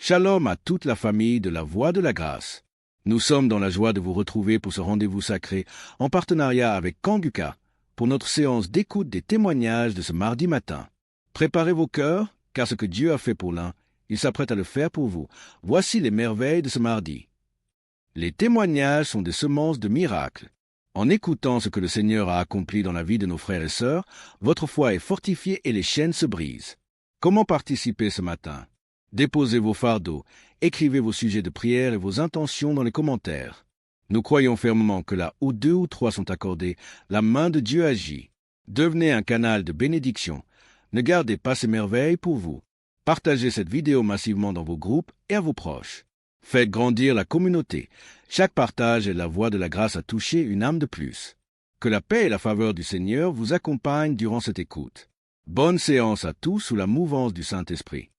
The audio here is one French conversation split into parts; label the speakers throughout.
Speaker 1: Shalom à toute la famille de la Voix de la Grâce. Nous sommes dans la joie de vous retrouver pour ce rendez-vous sacré en partenariat avec Kanguka pour notre séance d'écoute des témoignages de ce mardi matin. Préparez vos cœurs, car ce que Dieu a fait pour l'un, il s'apprête à le faire pour vous. Voici les merveilles de ce mardi. Les témoignages sont des semences de miracles. En écoutant ce que le Seigneur a accompli dans la vie de nos frères et sœurs, votre foi est fortifiée et les chaînes se brisent. Comment participer ce matin? Déposez vos fardeaux, écrivez vos sujets de prière et vos intentions dans les commentaires. Nous croyons fermement que là où 2 ou 3 sont accordés, la main de Dieu agit. Devenez un canal de bénédiction. Ne gardez pas ces merveilles pour vous. Partagez cette vidéo massivement dans vos groupes et à vos proches. Faites grandir la communauté. Chaque partage est la voix de la grâce à toucher une âme de plus. Que la paix et la faveur du Seigneur vous accompagnent durant cette écoute. Bonne séance à tous sous la mouvance du Saint-Esprit.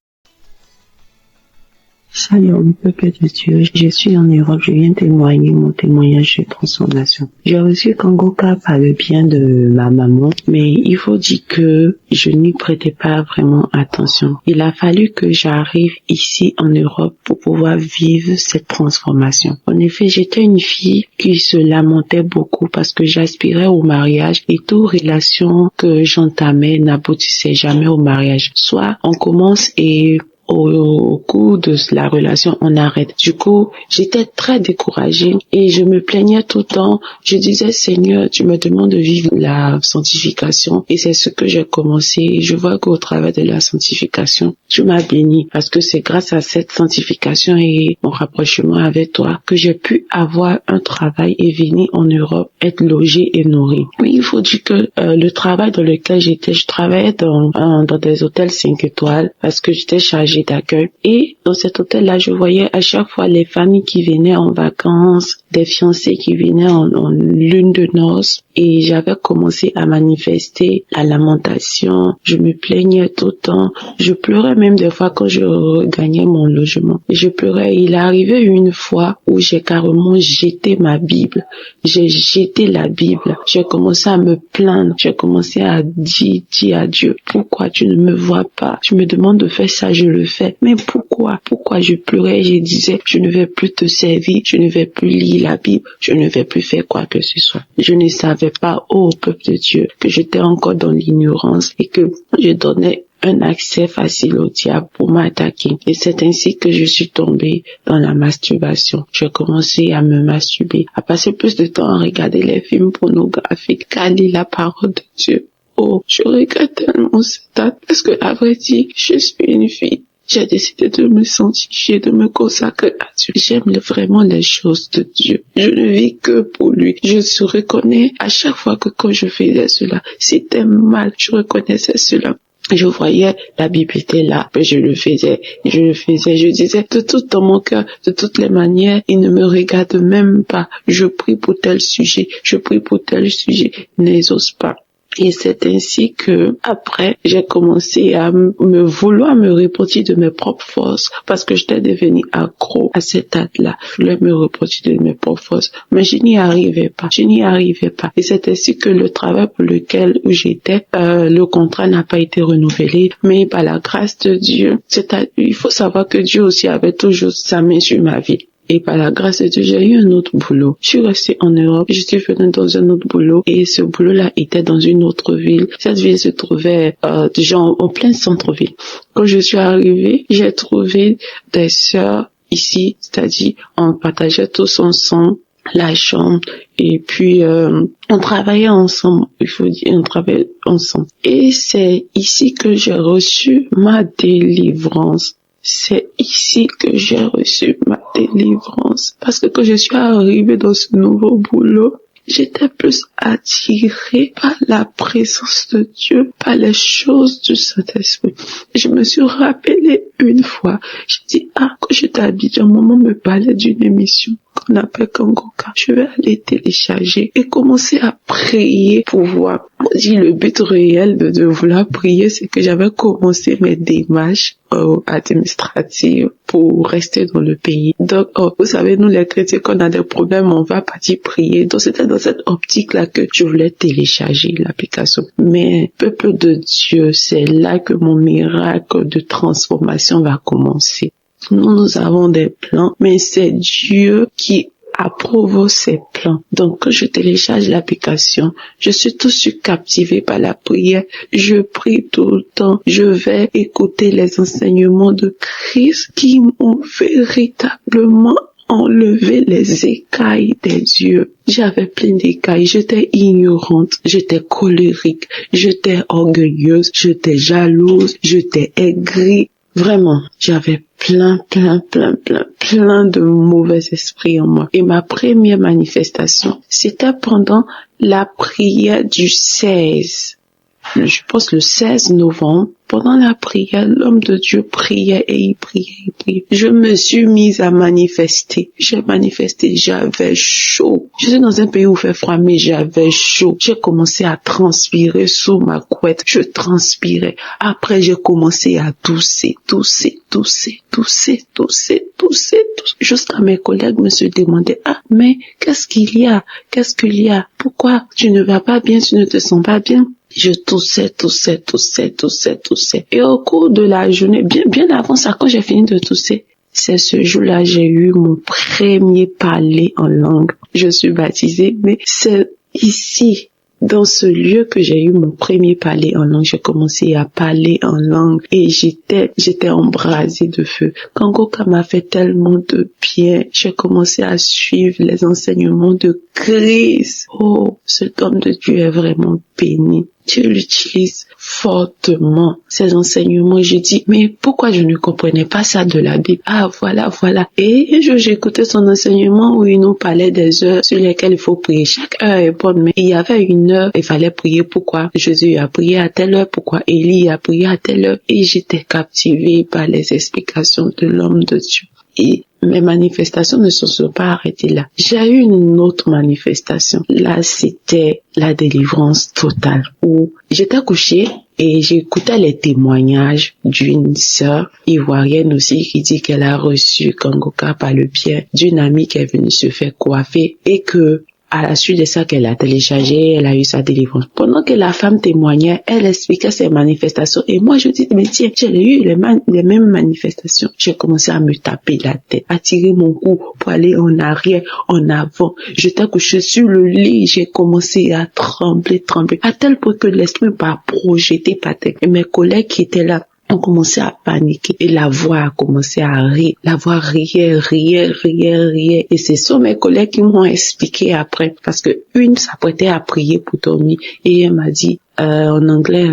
Speaker 2: Shalom, peuple de Dieu, je suis en Europe, je viens témoigner mon témoignage de transformation. J'ai reçu Kanguka par le bien de ma maman, mais il faut dire que je n'y prêtais pas vraiment attention. Il a fallu que j'arrive ici en Europe pour pouvoir vivre cette transformation. En effet, j'étais une fille qui se lamentait beaucoup parce que j'aspirais au mariage et toute relation que j'entamais n'aboutissait jamais au mariage. Soit on commence et au cours de la relation, on arrête. Du coup, j'étais très découragée et je me plaignais tout le temps. Je disais, Seigneur, tu me demandes de vivre la sanctification et c'est ce que j'ai commencé. Je vois qu'au travers de la sanctification, tu m'as béni parce que c'est grâce à cette sanctification et mon rapprochement avec toi que j'ai pu avoir un travail et venir en Europe, être logée et nourrie. Oui, il faut dire que le travail dans lequel j'étais, je travaillais dans des hôtels 5 étoiles parce que j'étais chargée d'accueil. Et dans cet hôtel-là, je voyais à chaque fois les familles qui venaient en vacances, des fiancés qui venaient en lune de noces. Et j'avais commencé à manifester la lamentation. Je me plaignais tout le temps. Je pleurais même des fois quand je regagnais mon logement. Je pleurais. Il est arrivé une fois où j'ai carrément jeté ma Bible. J'ai jeté la Bible. J'ai commencé à me plaindre. J'ai commencé à dire à Dieu, pourquoi tu ne me vois pas? Tu me demandes de faire ça, je le fais. Mais pourquoi? Pourquoi je pleurais? Je disais, je ne vais plus te servir. Je ne vais plus lire la Bible. Je ne vais plus faire quoi que ce soit. Je ne savais pas, ô peuple de Dieu, que j'étais encore dans l'ignorance et que je donnais un accès facile au diable pour m'attaquer. Et c'est ainsi que je suis tombée dans la masturbation. J'ai commencé à me masturber, à passer plus de temps à regarder les films pornographiques qu'à lire la parole de Dieu. Oh, je regrette tellement cet acte parce que, à vrai dire, je suis une fille. J'ai décidé de me sanctifier, de me consacrer à Dieu. J'aime vraiment les choses de Dieu. Je ne vis que pour lui. Je se reconnais à chaque fois que quand je faisais cela, c'était mal. Je reconnaissais cela. Je voyais, la Bible était là, mais je le faisais, je disais de tout dans mon cœur, de toutes les manières, il ne me regarde même pas. Je prie pour tel sujet, n'exauce pas. Et c'est ainsi que, après, j'ai commencé à vouloir me repentir de mes propres forces, parce que j'étais devenue accro à cet acte-là. Je voulais me repentir de mes propres forces, mais je n'y arrivais pas. Et c'est ainsi que le travail pour lequel j'étais, le contrat n'a pas été renouvelé, mais par la grâce de Dieu, il faut savoir que Dieu aussi avait toujours sa main sur ma vie. Et par la grâce de Dieu, j'ai eu un autre boulot. Je suis restée en Europe, je suis venue dans un autre boulot et ce boulot-là était dans une autre ville. Cette ville se trouvait déjà en plein centre-ville. Quand je suis arrivée, j'ai trouvé des sœurs ici, c'est-à-dire on partageait tous ensemble la chambre et puis on travaillait ensemble, on travaillait ensemble. Et c'est ici que j'ai reçu ma délivrance. C'est ici que j'ai reçu ma délivrance. Parce que quand je suis arrivée dans ce nouveau boulot, j'étais plus attirée par la présence de Dieu, par les choses du Saint-Esprit. Je me suis rappelée une fois, j'ai dit, quand j'étais à Abidjan, maman me parlait d'une émission qu'on appelle Kanguka. Je vais aller télécharger et commencer à prier pour voir. On dit le but réel de vouloir prier, c'est que j'avais commencé mes démarches administratives pour rester dans le pays. Donc, vous savez, nous les chrétiens, quand on a des problèmes, on va partir prier. Donc, c'était dans cette optique-là que je voulais télécharger l'application. Mais, peuple de Dieu, c'est là que mon miracle de transformation va commencer. Nous avons des plans, mais c'est Dieu qui approuve ces plans. Donc, quand je télécharge l'application, je suis tout de suite captivée par la prière. Je prie tout le temps. Je vais écouter les enseignements de Christ qui m'ont véritablement enlevé les écailles des yeux. J'avais plein d'écailles. J'étais ignorante. J'étais colérique. J'étais orgueilleuse. J'étais jalouse. J'étais aigrie. Vraiment, j'avais plein de mauvais esprits en moi. Et ma première manifestation, c'était pendant la prière du 16. Je pense le 16 novembre. Pendant la prière, l'homme de Dieu priait et il priait. Je me suis mise à manifester. J'ai manifesté, j'avais chaud. Je suis dans un pays où il fait froid, mais j'avais chaud. J'ai commencé à transpirer sous ma couette. Je transpirais. Après, j'ai commencé à tousser. Jusqu'à mes collègues me se demandaient, mais qu'est-ce qu'il y a? Pourquoi tu ne vas pas bien, tu ne te sens pas bien? Je toussais. Et au cours de la journée, bien avant ça, quand j'ai fini de tousser, c'est ce jour-là, j'ai eu mon premier parler en langue. Je suis baptisée, mais c'est ici, dans ce lieu que j'ai eu mon premier parler en langue. J'ai commencé à parler en langue et j'étais embrasée de feu. Kangoka m'a fait tellement de bien. J'ai commencé à suivre les enseignements de Christ. Oh, cet homme de Dieu est vraiment béni. Dieu l'utilise fortement, ces enseignements. J'ai dit, mais pourquoi je ne comprenais pas ça de la Bible? Ah, voilà. Et j'écoutais son enseignement où il nous parlait des heures sur lesquelles il faut prier. Chaque heure est bonne, mais il y avait une heure, il fallait prier. Pourquoi Jésus a prié à telle heure? Pourquoi Élie a prié à telle heure? Et j'étais captivée par les explications de l'homme de Dieu. Et mes manifestations ne se sont pas arrêtées là. J'ai eu une autre manifestation. Là, c'était la délivrance totale où j'étais couchée et j'écoutais les témoignages d'une sœur ivoirienne aussi qui dit qu'elle a reçu Kangoka par le biais d'une amie qui est venue se faire coiffer et que à la suite de ça qu'elle a téléchargé, elle a eu sa délivrance. Pendant que la femme témoignait, elle expliquait ses manifestations. Et moi, je dis, mais tiens, j'ai eu les mêmes manifestations. J'ai commencé à me taper la tête, à tirer mon cou pour aller en arrière, en avant. J'étais couchée sur le lit, j'ai commencé à trembler, à tel point que l'esprit m'a projeté par terre. Et mes collègues qui étaient là, on commençait à paniquer et la voix a commencé à rire. La voix riait. Et ce sont mes collègues qui m'ont expliqué après parce que une s'apprêtait à prier pour dormir et elle m'a dit en anglais,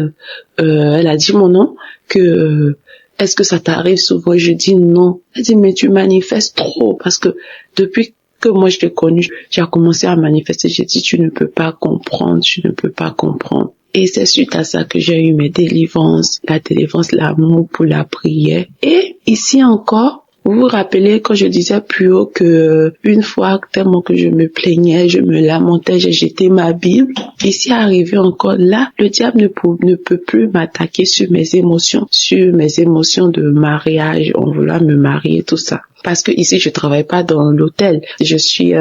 Speaker 2: elle a dit mon nom que est-ce que ça t'arrive souvent? Je dis non. Elle dit mais tu manifestes trop parce que depuis que moi je t'ai connu, j'ai commencé à manifester. J'ai dit tu ne peux pas comprendre. Et c'est suite à ça que j'ai eu mes délivrances, la délivrance, l'amour pour la prière. Et ici encore, vous vous rappelez quand je disais plus haut que une fois tellement que je me plaignais, je me lamentais, j'ai jeté ma Bible. Ici arrivé encore là, le diable ne peut plus m'attaquer sur mes émotions de mariage, on voulait me marier, tout ça. Parce que ici, je travaille pas dans l'hôtel. Je suis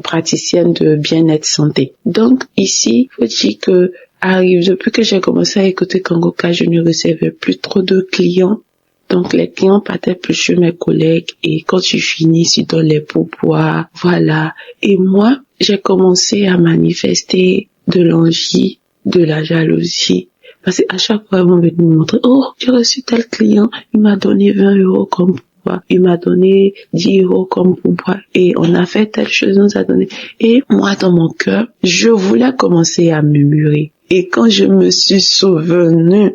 Speaker 2: praticienne de bien-être santé. Donc ici, faut dire que depuis que j'ai commencé à écouter Kangoka, je ne recevais plus trop de clients. Donc, les clients partaient plus chez mes collègues et quand je finis, je donne les pourboires. Voilà. Et moi, j'ai commencé à manifester de l'envie, de la jalousie. Parce qu'à chaque fois, ils vont venir me montrer, oh, j'ai reçu tel client, il m'a donné 20 € comme pourboire. Il m'a donné 10 € comme pourboire. Et on a fait telle chose, on nous a donné. Et moi, dans mon cœur, je voulais commencer à murmurer. Et quand je me suis souvenue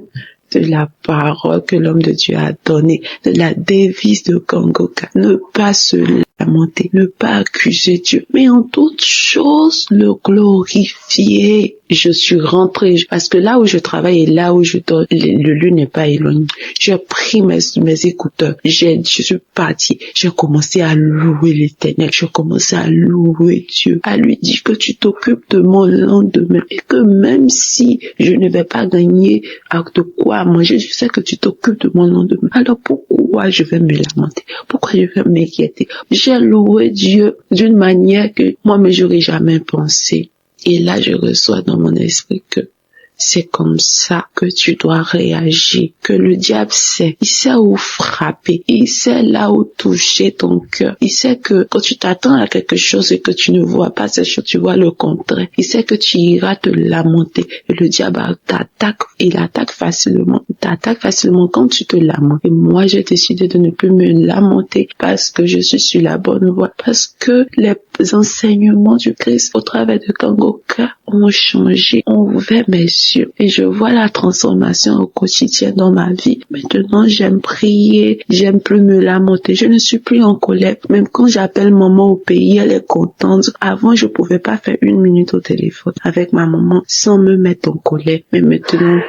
Speaker 2: de la parole que l'homme de Dieu a donnée, de la devise de Kangoka, ne pas se lamenter, ne pas accuser Dieu, mais en toute chose le glorifier. Je suis rentrée, parce que là où je travaille et là où je dors, le lieu n'est pas éloigné. J'ai pris mes écouteurs, je suis partie, j'ai commencé à louer l'Éternel, j'ai commencé à louer Dieu, à lui dire que tu t'occupes de mon lendemain et que même si je ne vais pas gagner de quoi manger, je sais que tu t'occupes de mon lendemain. Alors pourquoi je vais me lamenter? Pourquoi je vais m'inquiéter? J'ai loué Dieu d'une manière que moi-même j'aurais jamais pensé. Et là, je reçois dans mon esprit que C'est comme ça que tu dois réagir, que le diable sait. Il sait où frapper, il sait là où toucher ton cœur. Il sait que quand tu t'attends à quelque chose et que tu ne vois pas cette chose, tu vois le contraire. Il sait que tu iras te lamenter. Et le diable t'attaque, il attaque facilement. Il t'attaque facilement quand tu te lamentes. Et moi, j'ai décidé de ne plus me lamenter parce que je suis sur la bonne voie. Parce que les enseignements du Christ au travers de Kangoka ont changé, ont ouvert mes yeux et je vois la transformation au quotidien dans ma vie. Maintenant, j'aime prier, j'aime plus me lamenter, je ne suis plus en colère. Même quand j'appelle maman au pays, elle est contente. Avant, je pouvais pas faire 1 minute au téléphone avec ma maman sans me mettre en colère. Mais maintenant,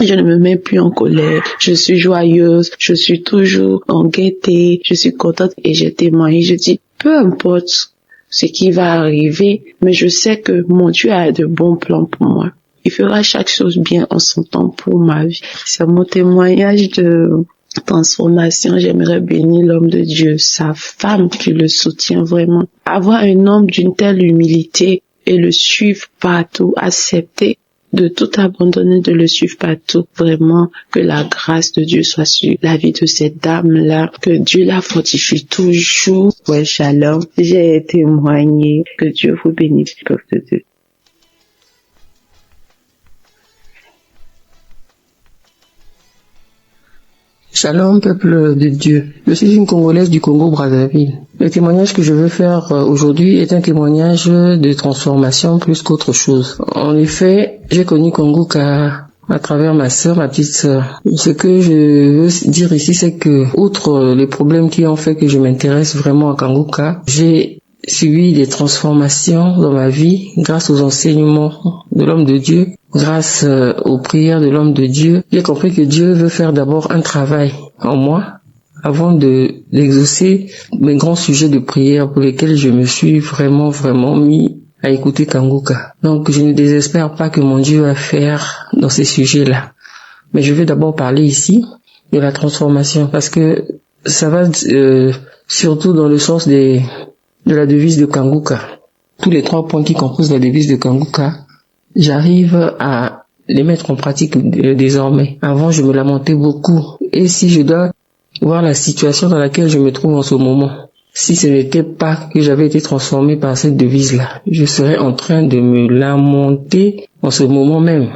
Speaker 2: je ne me mets plus en colère, je suis joyeuse, je suis toujours en gaieté, je suis contente et j'ai témoigné, je dis, peu importe ce qui va arriver, mais je sais que mon Dieu a de bons plans pour moi. Il fera chaque chose bien en son temps pour ma vie. C'est mon témoignage de transformation. J'aimerais bénir l'homme de Dieu, sa femme qui le soutient vraiment. Avoir un homme d'une telle humilité et le suivre partout, accepter de tout abandonner, de le suivre partout. Vraiment, que la grâce de Dieu soit sur la vie de cette dame-là, que Dieu la fortifie toujours. Ouais, shalom. J'ai témoigné. Que Dieu vous bénisse, peuple de Dieu.
Speaker 3: Shalom, peuple de Dieu. Je suis une Congolaise du Congo-Brazzaville. Le témoignage que je veux faire aujourd'hui est un témoignage de transformation plus qu'autre chose. En effet, j'ai connu Kangoka à travers ma sœur, ma petite sœur. Ce que je veux dire ici, c'est que, outre les problèmes qui ont fait que je m'intéresse vraiment à Kangoka, j'ai subi des transformations dans ma vie grâce aux enseignements de l'homme de Dieu, grâce aux prières de l'homme de Dieu. J'ai compris que Dieu veut faire d'abord un travail en moi avant d'exaucer mes grands sujets de prière pour lesquels je me suis vraiment mis à écouter Kangoka. Donc je ne désespère pas que mon Dieu va faire dans ces sujets-là. Mais je vais d'abord parler ici de la transformation parce que ça va surtout dans le sens de la devise de Kangoka. Tous les 3 points qui composent la devise de Kangoka, j'arrive à les mettre en pratique désormais. Avant, je me lamentais beaucoup. Et si je dois voir la situation dans laquelle je me trouve en ce moment, si ce n'était pas que j'avais été transformé par cette devise-là, je serais en train de me lamenter en ce moment même.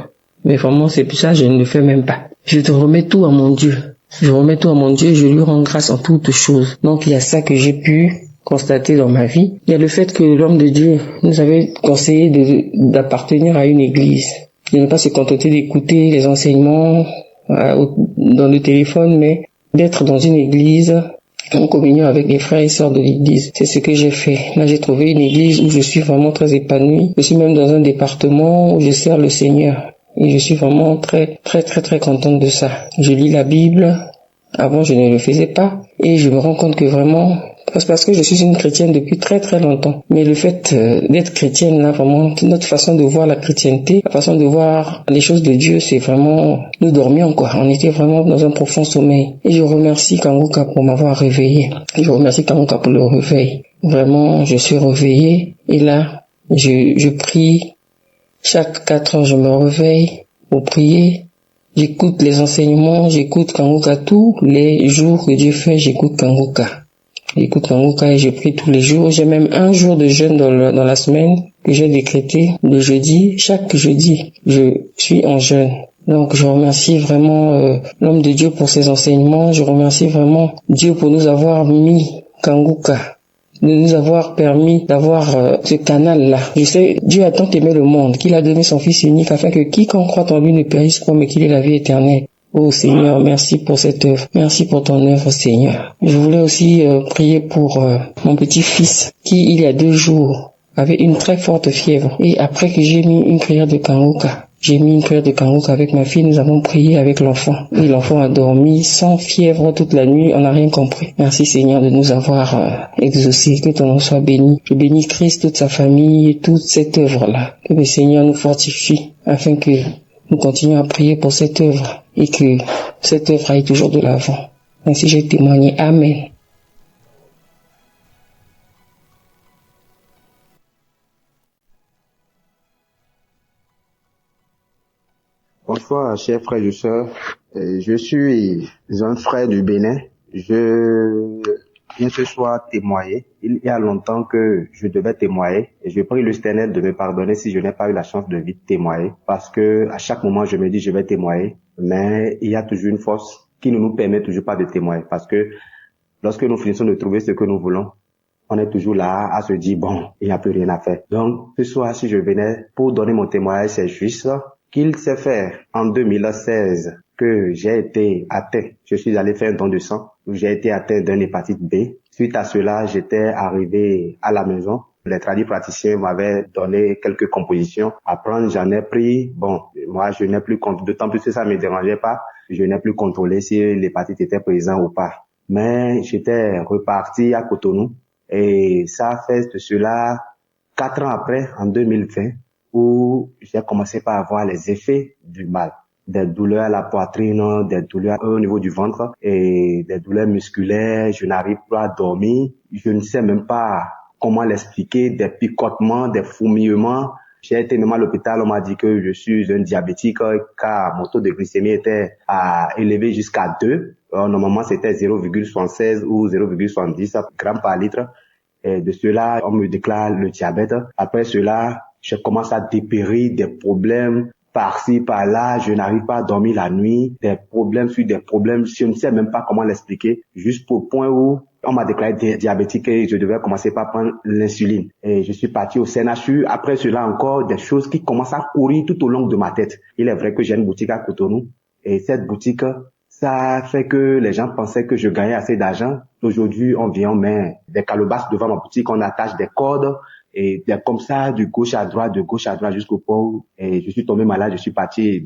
Speaker 3: Mais vraiment, c'est pour ça que je ne le fais même pas. Je te remets tout à mon Dieu. Je remets tout à mon Dieu et je lui rends grâce en toutes choses. Donc, il y a ça que j'ai pu constater dans ma vie. Il y a le fait que l'homme de Dieu nous avait conseillé d'appartenir à une église, de ne pas se contenter d'écouter les enseignements dans le téléphone, mais d'être dans une église en communion avec les frères et sœurs de l'église. C'est ce que j'ai fait. Là, j'ai trouvé une église où je suis vraiment très épanouie. Je suis même dans un département où je sers le Seigneur. Et je suis vraiment très contente de ça. Je lis la Bible. Avant, je ne le faisais pas. Et je me rends compte que vraiment, c'est parce que je suis une chrétienne depuis très longtemps. Mais le fait d'être chrétienne, là, vraiment, notre façon de voir la chrétienté, la façon de voir les choses de Dieu, c'est vraiment, nous dormions, quoi. On était vraiment dans un profond sommeil. Et je remercie Kangoka pour m'avoir réveillé. Je remercie Kangoka pour le réveil. Vraiment, je suis réveillé. Et là, je prie. Chaque 4 heures, je me réveille pour prier. J'écoute les enseignements, j'écoute Kangoka tous les jours que Dieu fait, j'écoute Kangoka. J'écoute Kangoka et je prie tous les jours. J'ai même un jour de jeûne dans la semaine que j'ai décrété, le jeudi. Chaque jeudi, je suis en jeûne. Donc je remercie vraiment l'homme de Dieu pour ses enseignements. Je remercie vraiment Dieu pour nous avoir mis Kangoka, de nous avoir permis d'avoir ce canal-là. Je sais, Dieu a tant aimé le monde qu'il a donné son Fils unique afin que quiconque croit en lui ne périsse pas, mais qu'il ait la vie éternelle. Oh Seigneur, merci pour cette œuvre. Merci pour ton œuvre, Seigneur. Je voulais aussi prier pour mon petit-fils qui, il y a 2 jours, avait une très forte fièvre. Et après que j'ai mis une prière de Kangoka, avec ma fille, nous avons prié avec l'enfant. Et l'enfant a dormi sans fièvre toute la nuit, on n'a rien compris. Merci Seigneur de nous avoir exaucés, que ton nom soit béni. Je bénis Christ, toute sa famille et toute cette œuvre-là. Que le Seigneur nous fortifie afin que nous continuons à prier pour cette œuvre et que cette œuvre aille toujours de l'avant. Ainsi j'ai témoigné. Amen.
Speaker 4: Bonsoir, chers frères et sœurs. Je suis un frère du Bénin. Je viens ce soir témoigner. Il y a longtemps que je devais témoigner et je prie le Seigneur de me pardonner si je n'ai pas eu la chance de vite témoigner, parce que à chaque moment je me dis je vais témoigner, mais il y a toujours une force qui ne nous permet toujours pas de témoigner, parce que lorsque nous finissons de trouver ce que nous voulons, on est toujours là à se dire bon, il n'y a plus rien à faire. Donc ce soir, si je venais pour donner mon témoignage, c'est juste qu'il s'est fait en 2016 que j'ai été atteint. Je suis allé faire un don de sang où j'ai été atteint d'une hépatite B. Suite à cela, j'étais arrivé à la maison. Les praticiens m'avaient donné quelques compositions à prendre. J'en ai pris. Bon, moi, je n'ai plus compte. D'autant plus que ça me dérangeait pas. Je n'ai plus contrôlé si l'hépatite était présente ou pas. Mais j'étais reparti à Cotonou. Et ça fait de cela 4 ans après, en 2020, où j'ai commencé par avoir les effets du mal. Des douleurs à la poitrine, des douleurs au niveau du ventre et des douleurs musculaires. Je n'arrive pas à dormir. Je ne sais même pas comment l'expliquer. Des picotements, des fourmillements. J'ai été nommé à l'hôpital. On m'a dit que je suis un diabétique car mon taux de glycémie était élevé jusqu'à 2. Normalement, c'était 0,76 ou 0,70 grammes par litre. Et de cela, on me déclare le diabète. Après cela, je commence à dépérir des problèmes par-ci, par-là. Je n'arrive pas à dormir la nuit. Des problèmes sur des problèmes. Je ne sais même pas comment l'expliquer. Juste au point où on m'a déclaré diabétique et je devais commencer par prendre l'insuline. Et je suis parti au CNHU. Après cela, encore des choses qui commencent à courir tout au long de ma tête. Il est vrai que j'ai une boutique à Cotonou. Et cette boutique, ça fait que les gens pensaient que je gagnais assez d'argent. Aujourd'hui, on vient, on met des calebasses devant ma boutique, on attache des cordes et comme ça, de gauche à droite jusqu'au point où je suis tombé malade, je suis parti.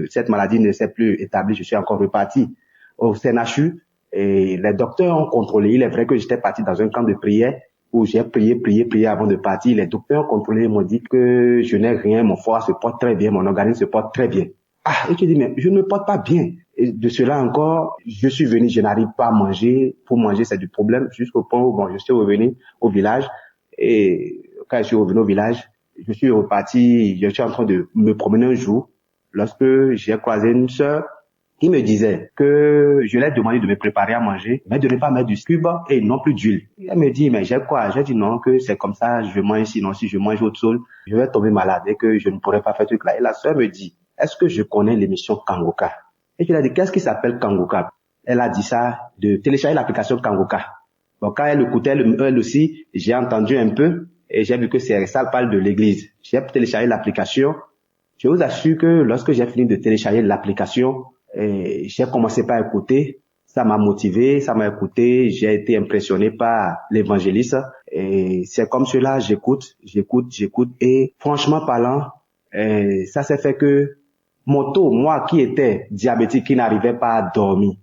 Speaker 4: Cette maladie ne s'est plus établie, je suis encore reparti au CNHU et les docteurs ont contrôlé. Il est vrai que j'étais parti dans un camp de prière où j'ai prié avant de partir. Les docteurs ont contrôlé, m'ont dit que je n'ai rien, mon foie se porte très bien, mon organisme se porte très bien. Ah, et tu dis, mais je ne me porte pas bien. Et de cela encore, je suis venu, je n'arrive pas à manger. Pour manger, c'est du problème. Jusqu'au point où, bon, je suis revenu au village. Et quand je suis revenu au village, je suis reparti, je suis en train de me promener un jour, lorsque j'ai croisé une sœur qui me disait que je lui ai demandé de me préparer à manger, mais de ne pas mettre du cube et non plus d'huile. Elle me dit, mais j'ai quoi? J'ai dit non, que c'est comme ça, je mange, sinon si je mange autre chose, je vais tomber malade et que je ne pourrai pas faire ce truc-là. Et la sœur me dit, est-ce que je connais l'émission Kangoka? Et je lui ai dit, qu'est-ce qui s'appelle Kangoka? Elle a dit ça, de télécharger l'application Kangoka. Bon, quand elle écoutait, elle aussi, j'ai entendu un peu et j'ai vu que ça parle de l'église. J'ai téléchargé l'application. Je vous assure que lorsque j'ai fini de télécharger l'application, j'ai commencé par écouter. Ça m'a motivé, ça m'a écouté. J'ai été impressionné par l'évangéliste. Et c'est comme cela, j'écoute. Et franchement parlant, ça s'est fait que mon taux, moi qui étais diabétique, qui n'arrivais pas à dormir,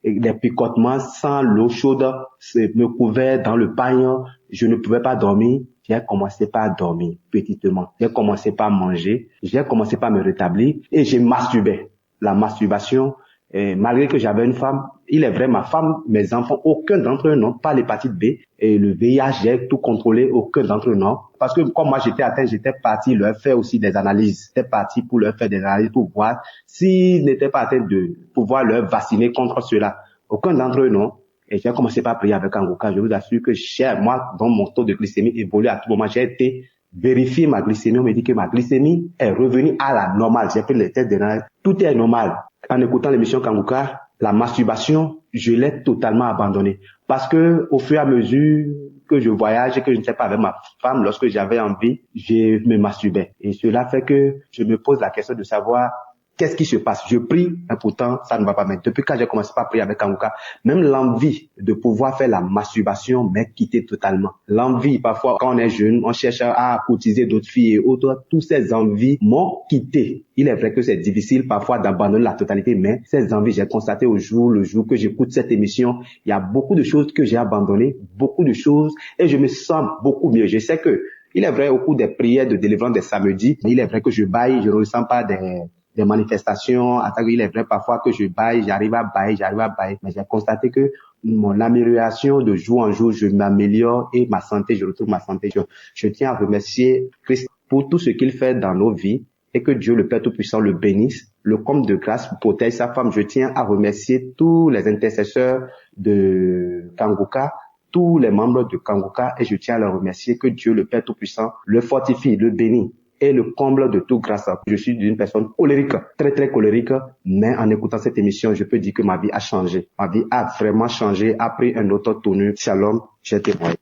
Speaker 4: et les picotements sans l'eau chaude me couvaient dans le pagne, je ne pouvais pas dormir. J'ai commencé par dormir petitement. J'ai commencé par manger. J'ai commencé par me rétablir et j'ai masturbé. La masturbation, malgré que j'avais une femme, il est vrai, ma femme, mes enfants, aucun d'entre eux n'ont pas l'hépatite B. Et le VIH, j'ai tout contrôlé, aucun d'entre eux non. Parce que comme moi j'étais atteint, j'étais parti leur faire aussi des analyses. J'étais parti pour leur faire des analyses pour voir s'ils n'étaient pas atteints de pouvoir leur vacciner contre cela. Aucun d'entre eux non. Et j'ai commencé par prier avec Kangoka. Je vous assure que moi, dans mon taux de glycémie évolue à tout moment. J'ai été vérifier ma glycémie. On me dit que ma glycémie est revenue à la normale. J'ai fait les tests d'analyse. Tout est normal. En écoutant l'émission Kangoka, la masturbation, je l'ai totalement abandonnée. Parce que au fur et à mesure que je voyage et que je ne sais pas avec ma femme, lorsque j'avais envie, je me masturbais. Et cela fait que je me pose la question de savoir qu'est-ce qui se passe? Je prie, mais pourtant, ça ne va pas. Mais depuis quand j'ai commencé à prier avec Kangoka, même l'envie de pouvoir faire la masturbation m'est quittée totalement. L'envie, parfois, quand on est jeune, on cherche à courtiser d'autres filles et autres. Toutes ces envies m'ont quitté. Il est vrai que c'est difficile parfois d'abandonner la totalité, mais ces envies, j'ai constaté le jour que j'écoute cette émission, il y a beaucoup de choses que j'ai abandonnées, beaucoup de choses, et je me sens beaucoup mieux. Je sais que, il est vrai, au cours des prières de délivrance des samedis, il est vrai que je baille, je ne ressens pas des manifestations. Il est vrai parfois que je baille, j'arrive à bailler, mais j'ai constaté que mon amélioration de jour en jour, je m'améliore et ma santé, je retrouve ma santé. Je tiens à remercier Christ pour tout ce qu'il fait dans nos vies et que Dieu le Père Tout-Puissant le bénisse, le comble de grâce protège sa femme. Je tiens à remercier tous les intercesseurs de Kangoka, tous les membres de Kangoka, et je tiens à leur remercier que Dieu le Père Tout-Puissant le fortifie, le bénit et le comble de toute grâce. Je suis une personne colérique, très très colérique, mais en écoutant cette émission, je peux dire que ma vie a changé. Ma vie a vraiment changé, a pris un autre tournure. Shalom, j'ai témoigné.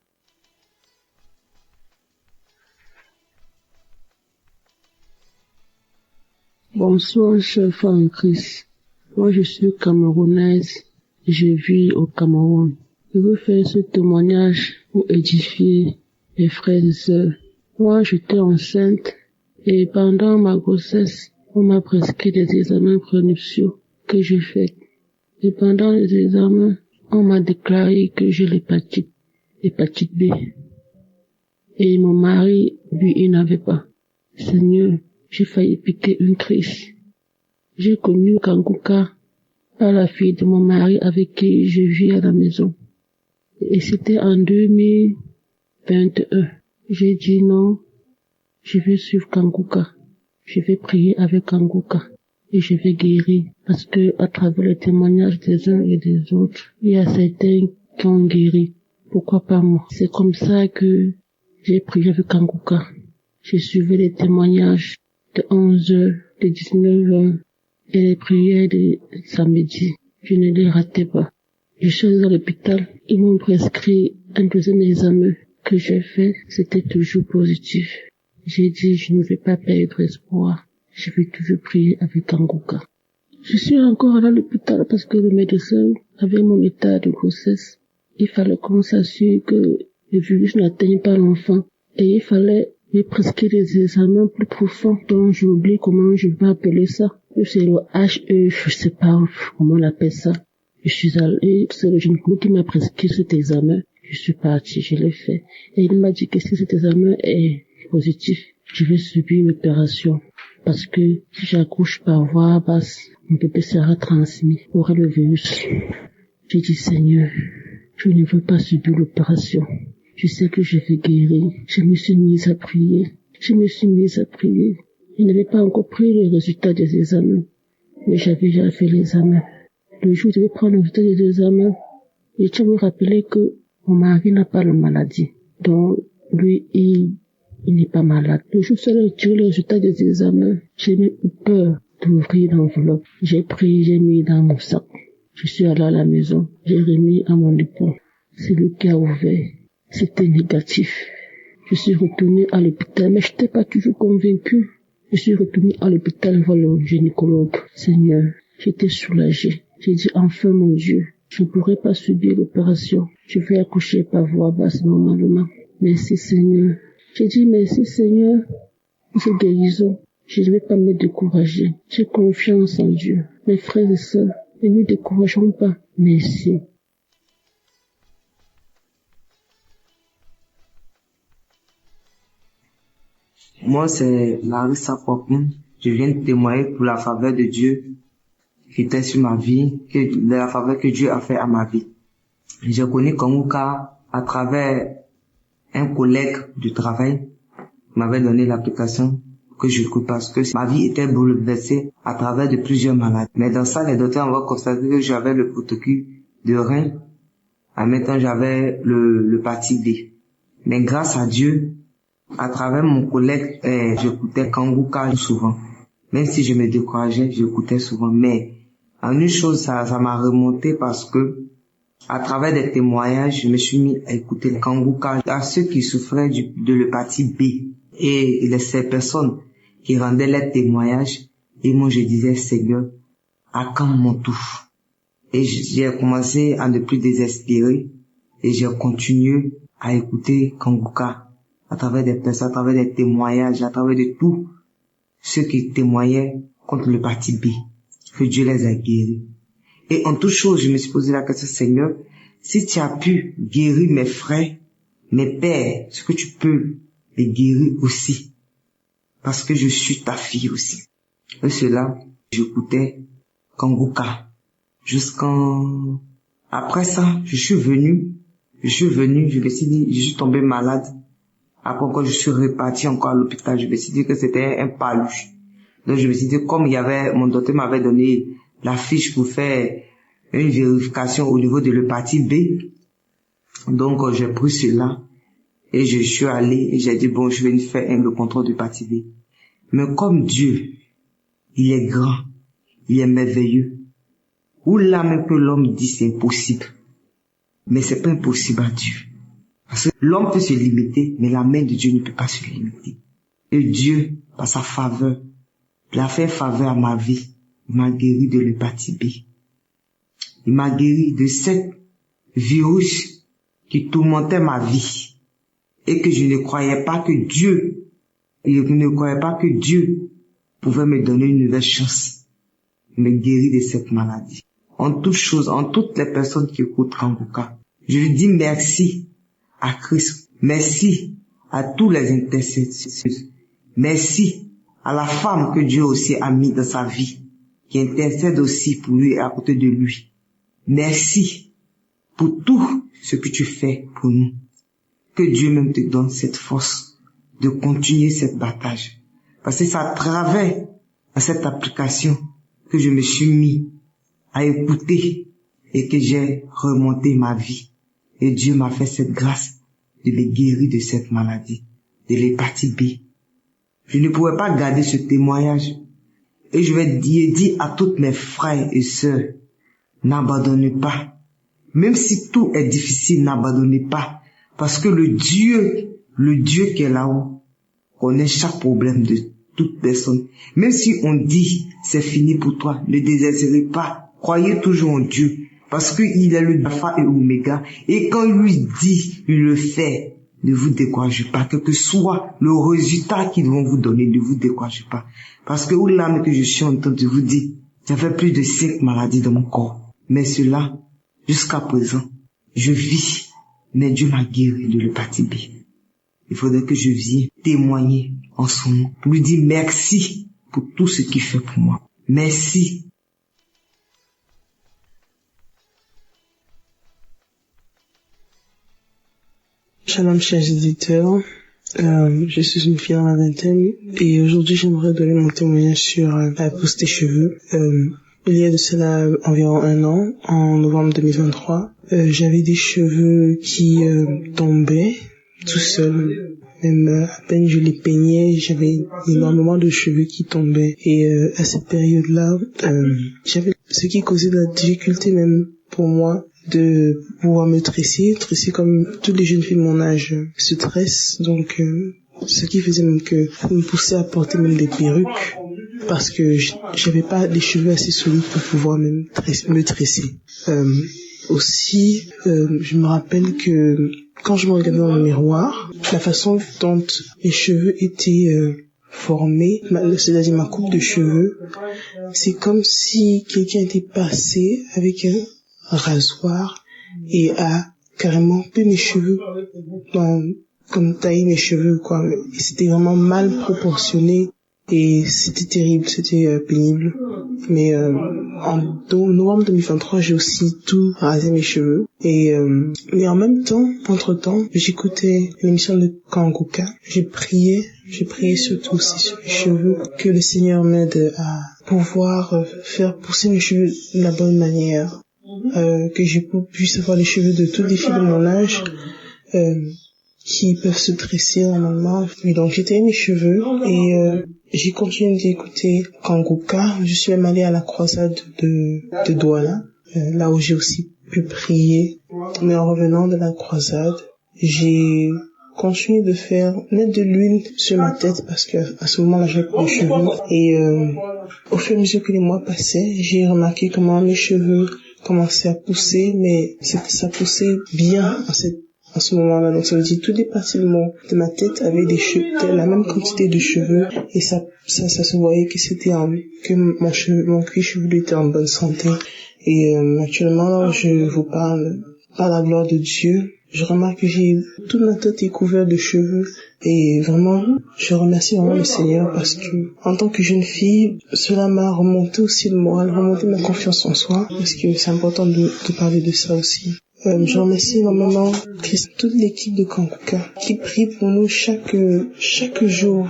Speaker 2: Bonsoir, cher frère en Christ. Moi, je suis camerounaise. Je vis au Cameroun. Je veux faire ce témoignage pour édifier mes frères et sœurs. Moi, j'étais enceinte et pendant ma grossesse, on m'a prescrit des examens prénuptiaux que j'ai faits. Et pendant les examens, on m'a déclaré que j'ai l'hépatite B. Et mon mari, lui, il n'avait pas. Seigneur, j'ai failli piquer une crise. J'ai connu Kangoka par la fille de mon mari avec qui je vis à la maison. Et c'était en 2021. J'ai dit non, je vais suivre Kangoka. Je vais prier avec Kangoka. Et je vais guérir. Parce que à travers les témoignages des uns et des autres, il y a certains qui ont guéri. Pourquoi pas moi? C'est comme ça que j'ai prié avec Kangoka. J'ai suivi les témoignages de 11h, de 19h et les prières de samedi. Je ne les ratais pas. Je suis allée à l'hôpital. Ils m'ont prescrit un deuxième examen que j'ai fait. C'était toujours positif. J'ai dit, je ne vais pas perdre espoir. Je vais toujours prier avec Kangoka. Je suis encore allée à l'hôpital parce que le médecin avait mon état de grossesse. Il fallait qu'on s'assure que le virus n'atteigne pas l'enfant. Et il fallait me prescrire des examens plus profonds dont j'oublie comment je vais appeler ça. C'est le HE, je sais pas comment on appelle ça. Je suis allée, c'est le gynécologue qui m'a prescrit cet examen. Je suis partie, je l'ai fait. Et il m'a dit que si cet examen est positif, je vais subir une opération. Parce que si j'accouche par voie basse, mon bébé sera transmis, aura le virus. J'ai dit, Seigneur, je ne veux pas subir l'opération. Je sais que je vais guérir. Je me suis mise à prier. Je n'avais pas encore pris les résultats des examens. Mais j'avais déjà fait l'examen. Le jour où je devais prendre le résultat des examens, je tiens à me rappeler que mon mari n'a pas la maladie. Donc, lui, il n'est pas malade. Le jour où je vais tirer le résultat des examens, j'ai eu peur d'ouvrir l'enveloppe. J'ai pris, j'ai mis dans mon sac. Je suis allée à la maison. J'ai remis à mon époux. C'est lui qui a ouvert. C'était négatif. Je suis retournée à l'hôpital, mais je n'étais pas toujours convaincue. Je suis retournée à l'hôpital voir le gynécologue. Seigneur, j'étais soulagée. J'ai dit, enfin mon Dieu, je ne pourrai pas subir l'opération. Je vais accoucher par voie basse normalement. Merci Seigneur. J'ai dit, merci Seigneur pour cette guérison. Je ne vais pas me décourager. J'ai confiance en Dieu. Mes frères et sœurs, ne nous décourageons pas. Merci.
Speaker 5: Moi, c'est Larissa Popin. Je viens de témoigner pour la faveur de Dieu qui était sur ma vie, de la faveur que Dieu a fait à ma vie. J'ai connu Kangoka à travers un collègue du travail qui m'avait donné l'application que j'écoute parce que ma vie était bouleversée à travers de plusieurs maladies. Mais dans ça, les docteurs ont constaté que j'avais le protocole de rein. En même temps, j'avais le parti B. Mais grâce à Dieu, à travers mon collègue, j'écoutais Kangoka souvent. Même si je me décourageais, j'écoutais souvent. Mais en une chose, ça m'a remonté parce que à travers des témoignages, je me suis mis à écouter Kangoka à ceux qui souffraient de l'hépatite B. Et ces personnes qui rendaient leurs témoignages. Et moi, je disais, Seigneur, à quand mon tour? Et j'ai commencé à ne plus désespérer. Et j'ai continué à écouter Kangoka. À travers des personnes, à travers des témoignages, à travers de tout ceux qui témoignaient contre le parti B, que Dieu les a guéris. Et en toute chose, je me suis posé la question, Seigneur, si tu as pu guérir mes frères, mes pères, est-ce que tu peux les guérir aussi? Parce que je suis ta fille aussi. Et cela, j'écoutais Kangoka. Après ça, je suis venu, je me suis dit, je suis tombé malade. Après, quand je suis reparti encore à l'hôpital, je me suis dit que c'était un paluche. Donc je me suis dit, comme mon docteur m'avait donné la fiche pour faire une vérification au niveau de l'hépatite B, donc j'ai pris cela et je suis allé et j'ai dit, bon, je vais faire le contrôle d'hépatite B. Mais comme Dieu, il est grand, il est merveilleux, où là même que l'homme dit c'est impossible, mais c'est pas impossible à Dieu. Parce que l'homme peut se limiter, mais la main de Dieu ne peut pas se limiter. Et Dieu, par sa faveur, il a fait faveur à ma vie. Il m'a guéri de l'hépatite B. Il m'a guéri de cette virus qui tourmentait ma vie. Et que je ne croyais pas que Dieu pouvait me donner une nouvelle chance. Il m'a guéri de cette maladie. En toutes choses, en toutes les personnes qui écoutent Kangoka, je lui dis merci à Christ. Merci à tous les intercesseurs. Merci à la femme que Dieu aussi a mis dans sa vie, qui intercède aussi pour lui et à côté de lui. Merci pour tout ce que tu fais pour nous. Que Dieu même te donne cette force de continuer cette bataille. Parce que c'est à travers cette application que je me suis mis à écouter et que j'ai remonté ma vie. Et Dieu m'a fait cette grâce de me guérir de cette maladie, de l'hépatite B. Je ne pouvais pas garder ce témoignage. Et je vais dire à tous mes frères et sœurs, n'abandonnez pas. Même si tout est difficile, n'abandonnez pas. Parce que le Dieu qui est là-haut, connaît chaque problème de toute personne. Même si on dit, c'est fini pour toi, ne désespérez pas. Croyez toujours en Dieu. Parce qu'il est le Alpha et Oméga. Et quand il lui dit, il le fait. Ne vous découragez pas, quel que soit le résultat qu'ils vont vous donner, ne vous découragez pas. Parce que là que je suis en train de vous dire, j'avais plus de 5 maladies dans mon corps. Mais cela, jusqu'à présent, je vis. Mais Dieu m'a guéri de l'hépatite B. Il faudrait que je vienne témoigner en son nom. Pour lui dire merci pour tout ce qu'il fait pour moi. Merci.
Speaker 6: Shalom chers éditeurs, je suis une fille dans la vingtaine et aujourd'hui j'aimerais donner mon témoignage sur la pousse des cheveux. Il y a de cela environ 1 an, en novembre 2023, j'avais des cheveux qui tombaient tout seuls. Même à peine je les peignais, j'avais énormément de cheveux qui tombaient. Et à cette période-là, j'avais ce qui causait de la difficulté même pour moi de pouvoir me tresser comme toutes les jeunes filles de mon âge se tressent. Donc, ce qui faisait même que me poussait à porter même des perruques parce que j'avais pas les cheveux assez solides pour pouvoir même me tresser. Aussi, je me rappelle que quand je me regardais dans le miroir, la façon dont mes cheveux étaient formés, c'est-à-dire ma coupe de cheveux, c'est comme si quelqu'un était passé avec un rasoir et a carrément coupé mes cheveux, comme taillé mes cheveux, quoi. Et c'était vraiment mal proportionné et c'était terrible, c'était pénible. Mais en novembre 2023, j'ai aussi tout rasé mes cheveux. Et mais en même temps, entre-temps, j'écoutais l'émission de Kangoka. J'ai prié surtout aussi sur mes cheveux, que le Seigneur m'aide à pouvoir faire pousser mes cheveux de la bonne manière, que je puisse avoir les cheveux de toutes les filles de mon âge, qui peuvent se tresser normalement. Et donc j'ai taillé mes cheveux et j'ai continué d'écouter Kangoka. Je suis même allée à la croisade de Douala, là où j'ai aussi pu prier. Mais en revenant de la croisade, j'ai continué de mettre de l'huile sur ma tête parce que à ce moment-là j'avais pas de cheveux. Et au fur et à mesure que les mois passaient, j'ai remarqué comment mes cheveux commençaient à pousser, mais ça poussait bien en ce moment-là. Donc ça veut dire toutes les parties de ma tête avaient la même quantité de cheveux et ça se voyait que que mon cuir chevelu était en bonne santé. Et actuellement, je vous parle par la gloire de Dieu. Je remarque que toute ma tête est couverte de cheveux et vraiment, je remercie vraiment le Seigneur parce que en tant que jeune fille, cela m'a remonté aussi le moral, remonté ma confiance en soi parce que c'est important de parler de ça aussi. Je remercie énormément toute l'équipe de Kangoka qui prie pour nous chaque jour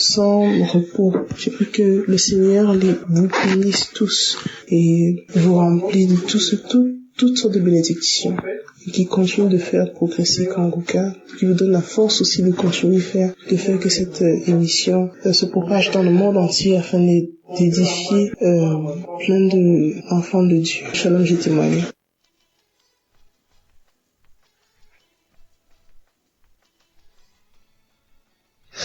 Speaker 6: sans repos. Je prie que le Seigneur vous bénisse tous et vous remplisse de toutes sortes de bénédictions et qui continue de faire progresser Kangoka, qui vous donne la force aussi de continuer de faire que cette émission se propage dans le monde entier afin d'édifier plein d'enfants de Dieu. Shalom, je témoigne.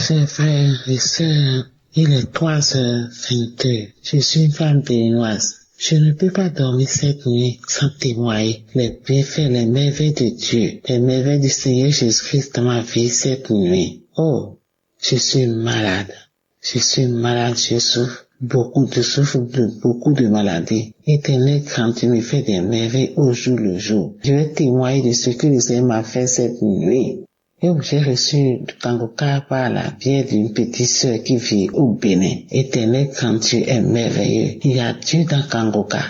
Speaker 7: Chers frères et sœurs, il est 3h22. Je suis une femme béninoise. Je ne peux pas dormir cette nuit sans témoigner les bienfaits, les merveilles de Dieu, les merveilles du Seigneur Jésus-Christ dans ma vie cette nuit. Oh, je suis malade. Je souffre beaucoup de maladies. Éternel, quand tu me fais des merveilles au jour le jour, je vais témoigner de ce que le Seigneur m'a fait cette nuit. Et j'ai reçu Kangoka par la bière d'une petite sœur qui vit au Bénin. Éternel, quand tu es merveilleux, il y a Dieu dans Kangoka.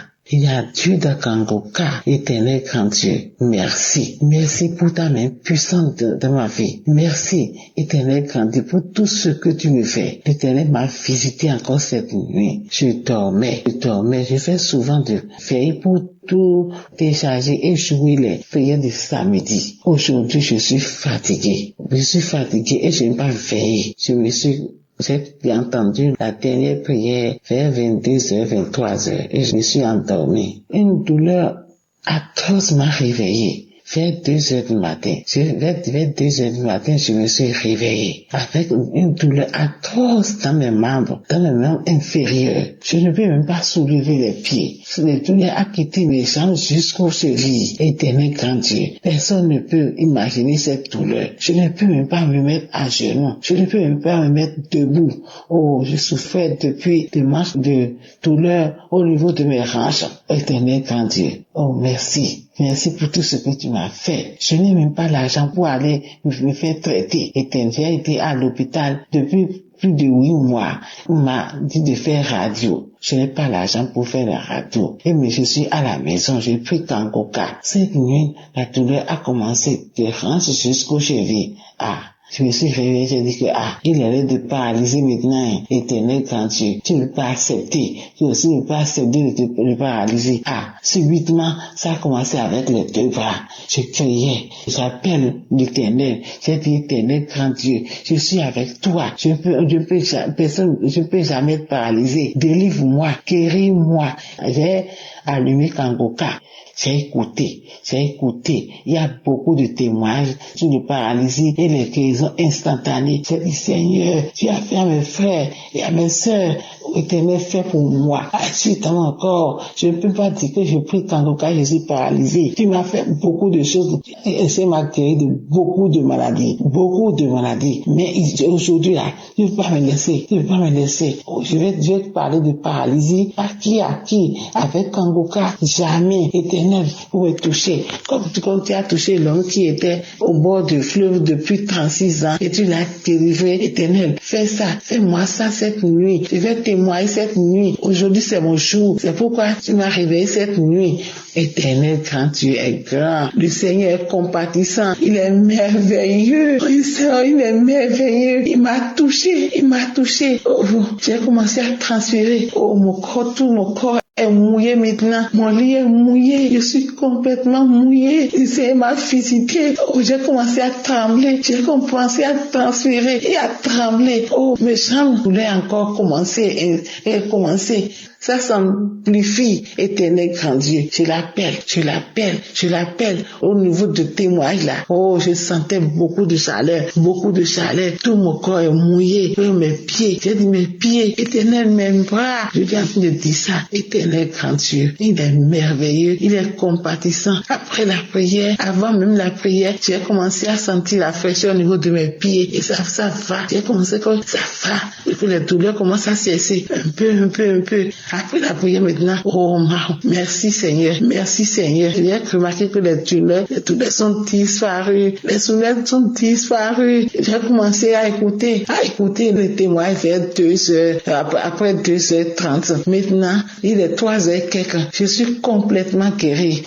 Speaker 7: Éternel, quand Dieu, merci. Merci pour ta main puissante de ma vie. Merci, Éternel, quand Dieu, pour tout ce que tu me fais. L'Éternel m'a visité encore cette nuit. Je dormais. Je fais souvent de veiller pour tout décharger et jouer les prières de samedi. Aujourd'hui, je suis fatigué et je n'ai pas veillé. J'ai entendu la dernière prière vers 22h, 23h et je me suis endormi. Une douleur atroce m'a réveillé. Vers 2h du matin, je me suis réveillé avec une douleur atroce dans mes membres inférieurs. Je ne peux même pas soulever les pieds. La douleur a quitté mes jambes jusqu'aux chevilles. Éternel grand Dieu, personne ne peut imaginer cette douleur. Je ne peux même pas me mettre à genoux. Je ne peux même pas me mettre debout. Oh, je souffrais depuis des manches de douleur au niveau de mes hanches. Éternel grand Dieu, oh merci. Merci pour tout ce que tu m'as fait. Je n'ai même pas l'argent pour aller me faire traiter. J'ai été à l'hôpital depuis plus de 8 mois. On m'a dit de faire radio. Je n'ai pas l'argent pour faire la radio. Mais je suis à la maison, j'ai pris Kangoka. Cette nuit, la douleur a commencé de hanches jusqu'aux chevilles. Je me suis réveillé, j'ai dit que, il est l'heure de paralyser maintenant. Éternel grand Dieu, tu ne peux pas accepter. Tu aussi ne peux pas accepter de te paralyser. Subitement, ça a commencé avec les 2 bras. Je criais, j'appelle l'Éternel. J'ai dit, Éternel grand Dieu, je suis avec toi. Je peux jamais être paralysé. Délivre-moi, guéris-moi. J'ai allumé Kangoka. J'ai écouté. Il y a beaucoup de témoignages sur le paralysie et les guérisons instantanées. J'ai dit, Seigneur, tu as fait à mes frères et à mes sœurs. Éternel, fait pour moi. Agis dans mon corps. Je ne peux pas dire que j'ai pris Kangoka, je suis paralysé. Tu m'as fait beaucoup de choses. Et ça m'a guéri de beaucoup de maladies. Mais aujourd'hui, là, je ne peux pas me laisser. Oh, je vais te parler de paralysie. À qui? Avec Kangoka, jamais. Éternel, pour me toucher. Comme tu as touché l'homme qui était au bord du fleuve depuis 36 ans et tu l'as délivré. Éternel, fais ça. Fais-moi ça cette nuit. Je vais témoigner cette nuit. Aujourd'hui, c'est mon jour. C'est pourquoi tu m'as réveillé cette nuit. Éternel, quand tu es grand, le Seigneur est compatissant. Il est merveilleux. Il est merveilleux. Il m'a touché. Oh, j'ai commencé à transpirer. Oh, tout mon corps est mouillé maintenant. Mon lit est mouillé. Je suis complètement mouillé. Le Seigneur m'a visité. Oh, j'ai commencé à trembler. J'ai commencé à transpirer et à trembler. Oh, mes jambes voulaient encore commencer. Ça s'amplifie. Éternel grand Dieu. Je l'appelle au niveau de témoignage là. Oh, je sentais beaucoup de chaleur. Tout mon corps est mouillé. Mes pieds. J'ai dit mes pieds. Éternel, mes bras. Je viens de dire ça. Éternel grand Dieu. Il est merveilleux. Il est compatissant. Après la prière, avant même la prière, j'ai commencé à sentir la fraîcheur au niveau de mes pieds. Et ça va. J'ai commencé comme ça va. Et puis les douleurs commencent à cesser. Un peu. Après la prière maintenant, oh merci Seigneur, merci Seigneur. J'ai remarqué que les douleurs sont disparues, les souvenirs sont disparus. J'ai commencé à écouter le témoin vers 2h, après 2h30. Maintenant, il est 3h quelques. Je suis complètement guéri.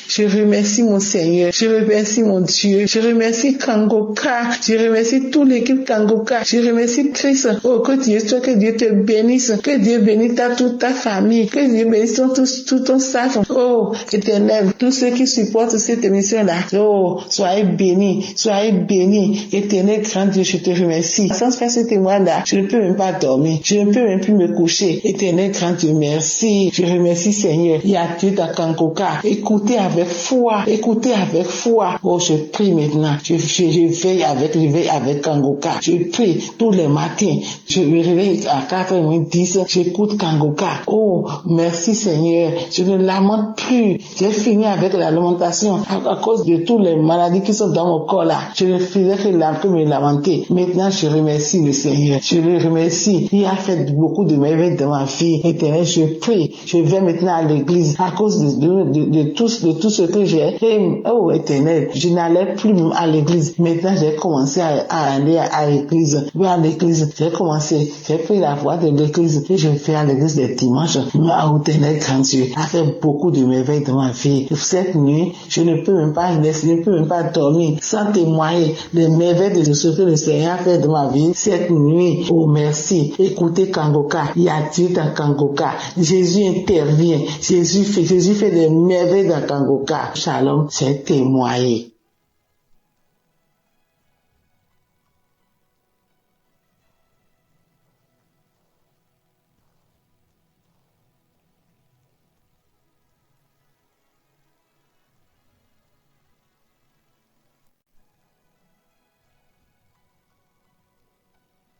Speaker 7: Je remercie mon Seigneur, je remercie mon Dieu, je remercie Kangoka, je remercie toute l'équipe Kangoka, je remercie Christ. Oh, que Dieu te bénisse, que Dieu bénisse toute ta famille, que Dieu bénisse tout ton staff. Oh, Éternel, tous ceux qui supportent cette émission-là, oh, soyez bénis, Éternel grand Dieu, je te remercie. Sans faire ce témoin-là, je ne peux même pas dormir, je ne peux même plus me coucher. Éternel grand Dieu, merci, je remercie Seigneur. Il y a Dieu dans Kangoka. Écoutez avec foi. Oh, je prie maintenant. Je veille avec Kangoka. Je prie tous les matins. Je me réveille à 4h10. J'écoute Kangoka. Oh, merci Seigneur. Je ne lamente plus. J'ai fini avec la lamentation à cause de toutes les maladies qui sont dans mon corps là. Je ne faisais que me lamenter. Maintenant, je remercie le Seigneur. Je le remercie. Il a fait beaucoup de merveilles dans ma vie. Éternel, je prie. Je vais maintenant à l'église à cause de tout ce que j'ai. Oh, Éternel, je n'allais plus à l'église. Maintenant, j'ai commencé à aller à l'église. J'ai pris la voie de l'église et je vais à l'église les dimanches. Mais Éternel, grand Dieu, a fait beaucoup de merveilles dans ma vie. Cette nuit, je ne peux même pas dormir sans témoigner les merveilles de ce que le Seigneur a fait dans ma vie. Cette nuit, oh merci. Écoutez Kangoka, il y a Dieu dans Kangoka. Jésus intervient. Jésus fait des merveilles dans Kangoka. Shalom, c'est témoigné.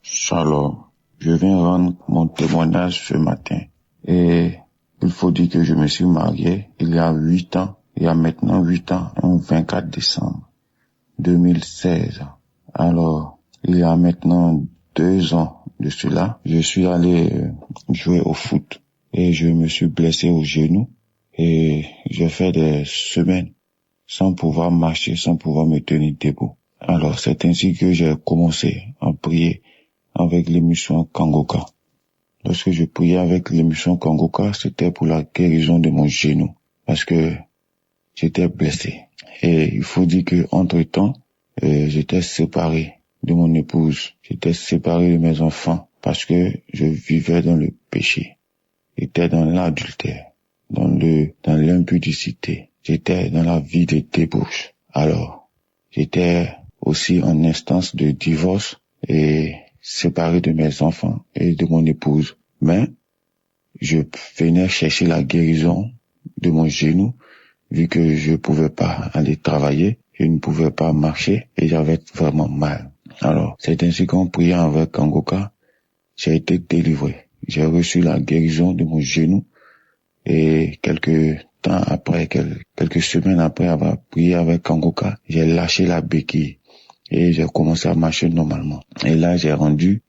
Speaker 8: Shalom, je viens rendre mon témoignage ce matin. Et il faut dire que je me suis marié il y a 8 ans. Il y a maintenant 8 ans, le 24 décembre 2016. Alors, il y a maintenant 2 ans de cela, je suis allé jouer au foot et je me suis blessé au genou et j'ai fait des semaines sans pouvoir marcher, sans pouvoir me tenir debout. Alors, c'est ainsi que j'ai commencé à prier avec l'émission Kangoka. Lorsque je priais avec l'émission Kangoka, c'était pour la guérison de mon genou, parce que j'étais blessé. Et il faut dire que entre-temps, j'étais séparé de mon épouse, j'étais séparé de mes enfants, parce que je vivais dans le péché. J'étais dans l'adultère, dans l'impudicité. J'étais dans la vie de débauche. Alors, j'étais aussi en instance de divorce et séparé de mes enfants et de mon épouse. Mais je venais chercher la guérison de mon genou, vu que je pouvais pas aller travailler, je ne pouvais pas marcher et j'avais vraiment mal. Alors, c'est ainsi qu'en priant avec Kangoka, j'ai été délivré. J'ai reçu la guérison de mon genou et quelques semaines après avoir prié avec Kangoka, j'ai lâché la béquille et j'ai commencé à marcher normalement. Et là, j'ai rendu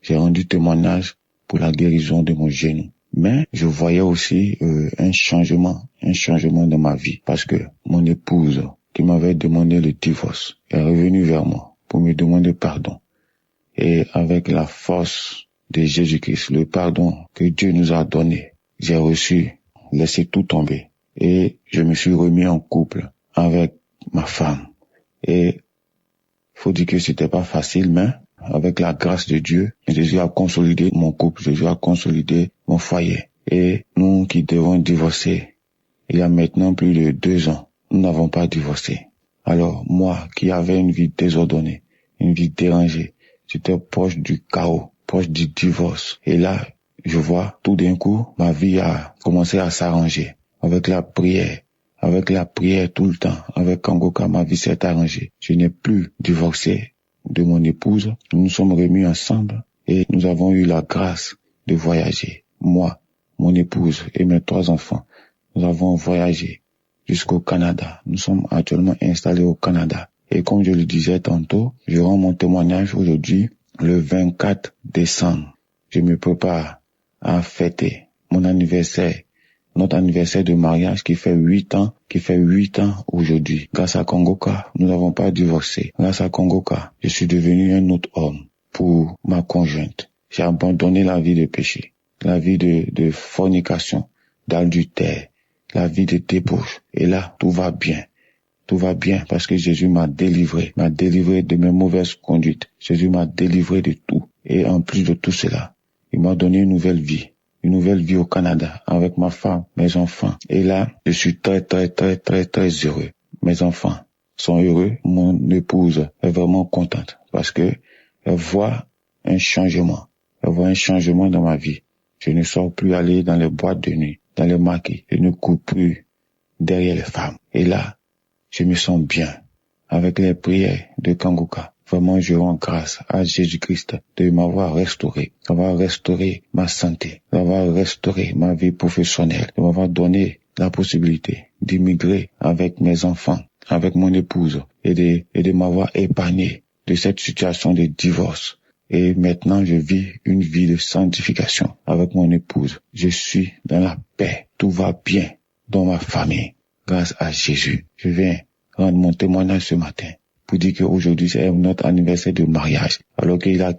Speaker 8: témoignage pour la guérison de mon genou. Mais je voyais aussi un changement dans ma vie, parce que mon épouse qui m'avait demandé le divorce est revenue vers moi pour me demander pardon. Et avec la force de Jésus-Christ, le pardon que Dieu nous a donné, j'ai laissé tout tomber et je me suis remis en couple avec ma femme. Et faut dire que c'était pas facile, mais avec la grâce de Dieu, Jésus a consolidé mon couple, Jésus a consolidé mon foyer. Et nous qui devons divorcer, il y a maintenant plus de 2 ans, nous n'avons pas divorcé. Alors moi qui avais une vie désordonnée, une vie dérangée, j'étais proche du chaos, proche du divorce. Et là, je vois tout d'un coup, ma vie a commencé à s'arranger avec la prière. Avec la prière tout le temps, avec Kangoka, ma vie s'est arrangée. Je n'ai plus divorcé de mon épouse. Nous nous sommes remis ensemble et nous avons eu la grâce de voyager. Moi, mon épouse et mes 3 enfants, nous avons voyagé jusqu'au Canada. Nous sommes actuellement installés au Canada. Et comme je le disais tantôt, je rends mon témoignage aujourd'hui, le 24 décembre. Je me prépare à fêter mon anniversaire, notre anniversaire de mariage qui fait 8 ans aujourd'hui. Grâce à Kongoka, nous n'avons pas divorcé. Grâce à Kongoka, je suis devenu un autre homme pour ma conjointe. J'ai abandonné la vie de péché, la vie de fornication, d'adultère, la vie de débauche. Et là, tout va bien. Tout va bien parce que Jésus m'a délivré de mes mauvaises conduites. Jésus m'a délivré de tout. Et en plus de tout cela, il m'a donné une nouvelle vie au Canada avec ma femme, mes enfants. Et là, je suis très heureux. Mes enfants sont heureux. Mon épouse est vraiment contente parce que elle voit un changement. Elle voit un changement dans ma vie. Je ne sors plus aller dans les boîtes de nuit, dans les maquis. Je ne cours plus derrière les femmes. Et là, je me sens bien avec les prières de Kangoka. Vraiment, je rends grâce à Jésus-Christ de m'avoir restauré, d'avoir restauré ma santé, d'avoir restauré ma vie professionnelle, de m'avoir donné la possibilité d'immigrer avec mes enfants, avec mon épouse et de m'avoir épargné de cette situation de divorce. Et maintenant, je vis une vie de sanctification avec mon épouse. Je suis dans la paix. Tout va bien dans ma famille. Grâce à Jésus. Je viens rendre mon témoignage ce matin pour dire qu'aujourd'hui c'est notre anniversaire de mariage. Alors qu'il a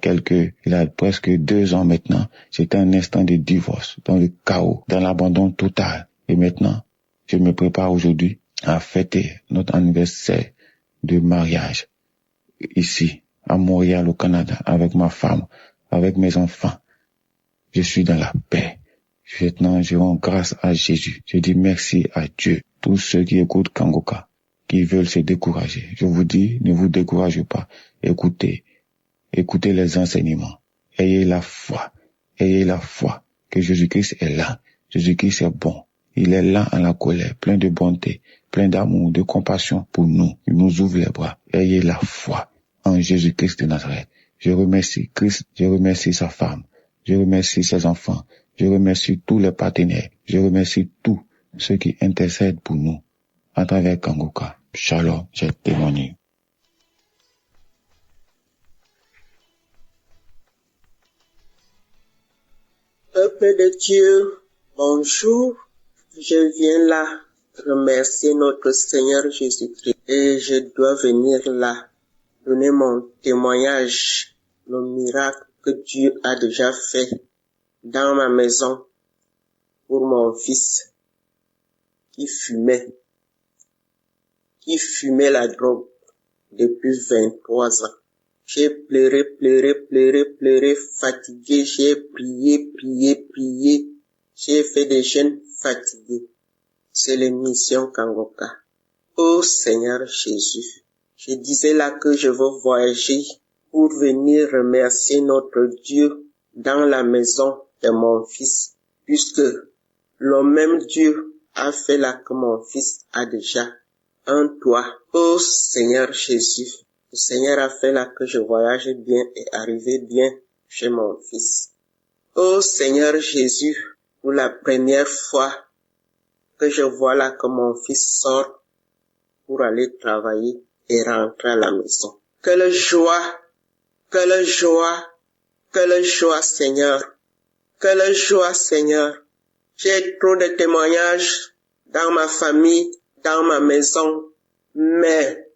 Speaker 8: presque 2 ans maintenant, c'était un instant de divorce, dans le chaos, dans l'abandon total. Et maintenant, je me prépare aujourd'hui à fêter notre anniversaire de mariage ici, à Montréal, au Canada, avec ma femme, avec mes enfants. Je suis dans la paix. Maintenant, je rends grâce à Jésus. Je dis merci à Dieu. Tous ceux qui écoutent Kangoka, qui veulent se décourager, je vous dis, ne vous découragez pas. Écoutez les enseignements. Ayez la foi que Jésus-Christ est là. Jésus-Christ est bon. Il est là en la colère, plein de bonté, plein d'amour, de compassion pour nous. Il nous ouvre les bras. Ayez la foi en Jésus-Christ de Nazareth. Je remercie Christ, je remercie sa femme, je remercie ses enfants, je remercie tous les partenaires, je remercie tous ceux qui intercèdent pour nous à travers Kangoka. Shalom, j'ai témoigné.
Speaker 9: Peuple de Dieu, bonjour. Je viens là remercier notre Seigneur Jésus-Christ et je dois venir là donner mon témoignage, le miracle que Dieu a déjà fait dans ma maison pour mon fils qui fumait la drogue depuis 23 ans. J'ai pleuré, fatigué, j'ai prié, j'ai fait des jeûnes fatigués. C'est l'émission Kangoka. Oh Seigneur Jésus, je disais là que je veux voyager pour venir remercier notre Dieu dans la maison de mon fils, puisque le même Dieu a fait là que mon fils a déjà un toit. Oh Seigneur Jésus, le Seigneur a fait là que je voyage bien et arrive bien chez mon fils. Oh Seigneur Jésus, pour la première fois que je vois là que mon fils sort pour aller travailler et rentrer à la maison. Quelle joie, Seigneur. Quelle joie, Seigneur. J'ai trop de témoignages dans ma famille, dans ma maison, mais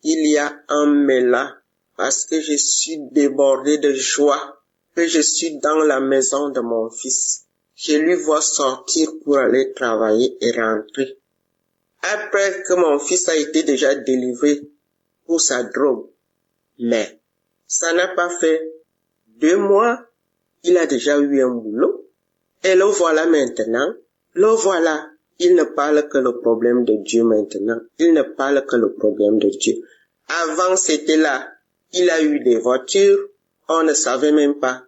Speaker 9: il y a un mais là, parce que je suis débordé de joie, que je suis dans la maison de mon fils. Je lui vois sortir pour aller travailler et rentrer. Après que mon fils a été déjà délivré pour sa drogue. Mais ça n'a pas fait 2 mois, il a déjà eu un boulot. Et le voilà maintenant, il ne parle que le problème de Dieu maintenant. Il ne parle que le problème de Dieu. Avant c'était là, il a eu des voitures, on ne savait même pas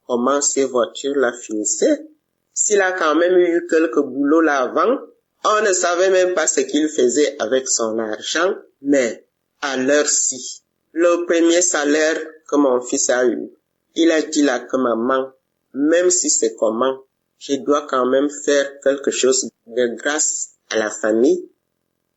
Speaker 9: comment ces voitures-là finissaient. S'il a quand même eu quelques boulots là avant, on ne savait même pas ce qu'il faisait avec son argent, mais à l'heure-ci, le premier salaire que mon fils a eu, il a dit là que maman, même si c'est comment, je dois quand même faire quelque chose de grâce à la famille.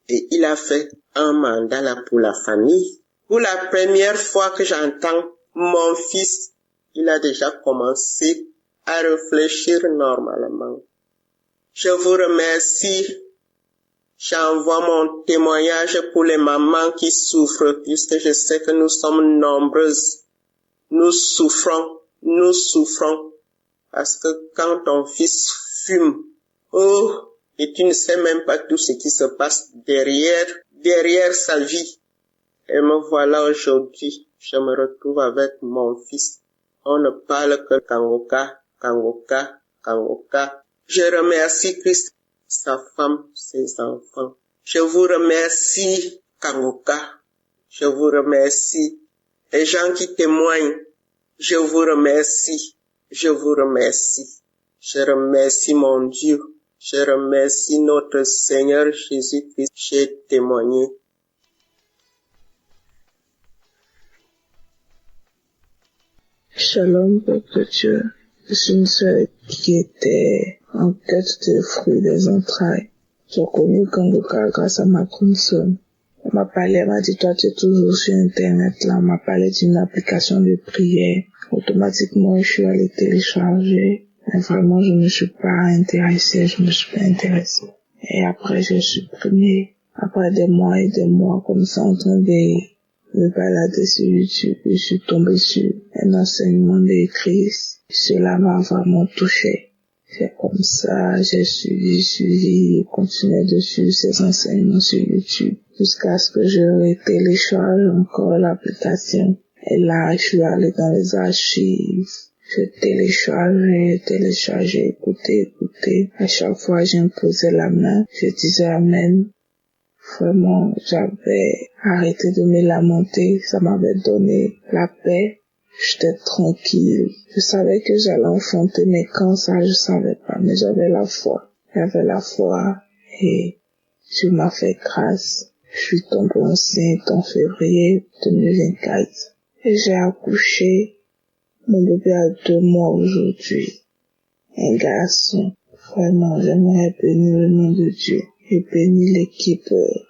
Speaker 9: Et il a fait un mandat là pour la famille. Pour la première fois que j'entends mon fils, il a déjà commencé à réfléchir normalement. Je vous remercie. J'envoie mon témoignage pour les mamans qui souffrent, puisque je sais que nous sommes nombreuses. Nous souffrons, parce que quand ton fils fume, et tu ne sais même pas tout ce qui se passe derrière sa vie. Et me voilà aujourd'hui, je me retrouve avec mon fils. On ne parle que Kangoka. Je remercie Christ, sa femme, ses enfants. Je vous remercie, Kangoka. Je vous remercie. Les gens qui témoignent, je vous remercie. Je remercie mon Dieu. Je remercie notre Seigneur Jésus-Christ. J'ai témoigné.
Speaker 6: Shalom, peuple de Dieu. Je suis une sœur qui était en quête de fruits des entrailles. J'ai connu Kangoka grâce à ma consoeur. On m'a parlé, elle m'a dit, toi tu es toujours sur Internet là. On m'a parlé d'une application de prière. Automatiquement, je suis allée télécharger. Mais vraiment, je ne me suis pas intéressée. Et après, j'ai supprimé. Après des mois et des mois comme ça, en train de me balader sur YouTube, je suis tombée sur un enseignement de Christ. Cela m'a vraiment touché. C'est comme ça, j'ai suivi, continué de suivre ces enseignements sur YouTube jusqu'à ce que je télécharge encore l'application. Et là, je suis allée dans les archives. Je téléchargeais, écoutais. À chaque fois, j'imposais la main, je disais Amen. Vraiment, j'avais arrêté de me lamenter, ça m'avait donné la paix, j'étais tranquille. Je savais que j'allais enfanter mes cancers, je savais pas, mais j'avais la foi et Dieu m'a fait grâce. Je suis tombée enceinte en février 2024 et j'ai accouché. Mon bébé a 2 mois aujourd'hui, un garçon. Vraiment, j'aimerais bénir le nom de Dieu. J'ai béni l'équipe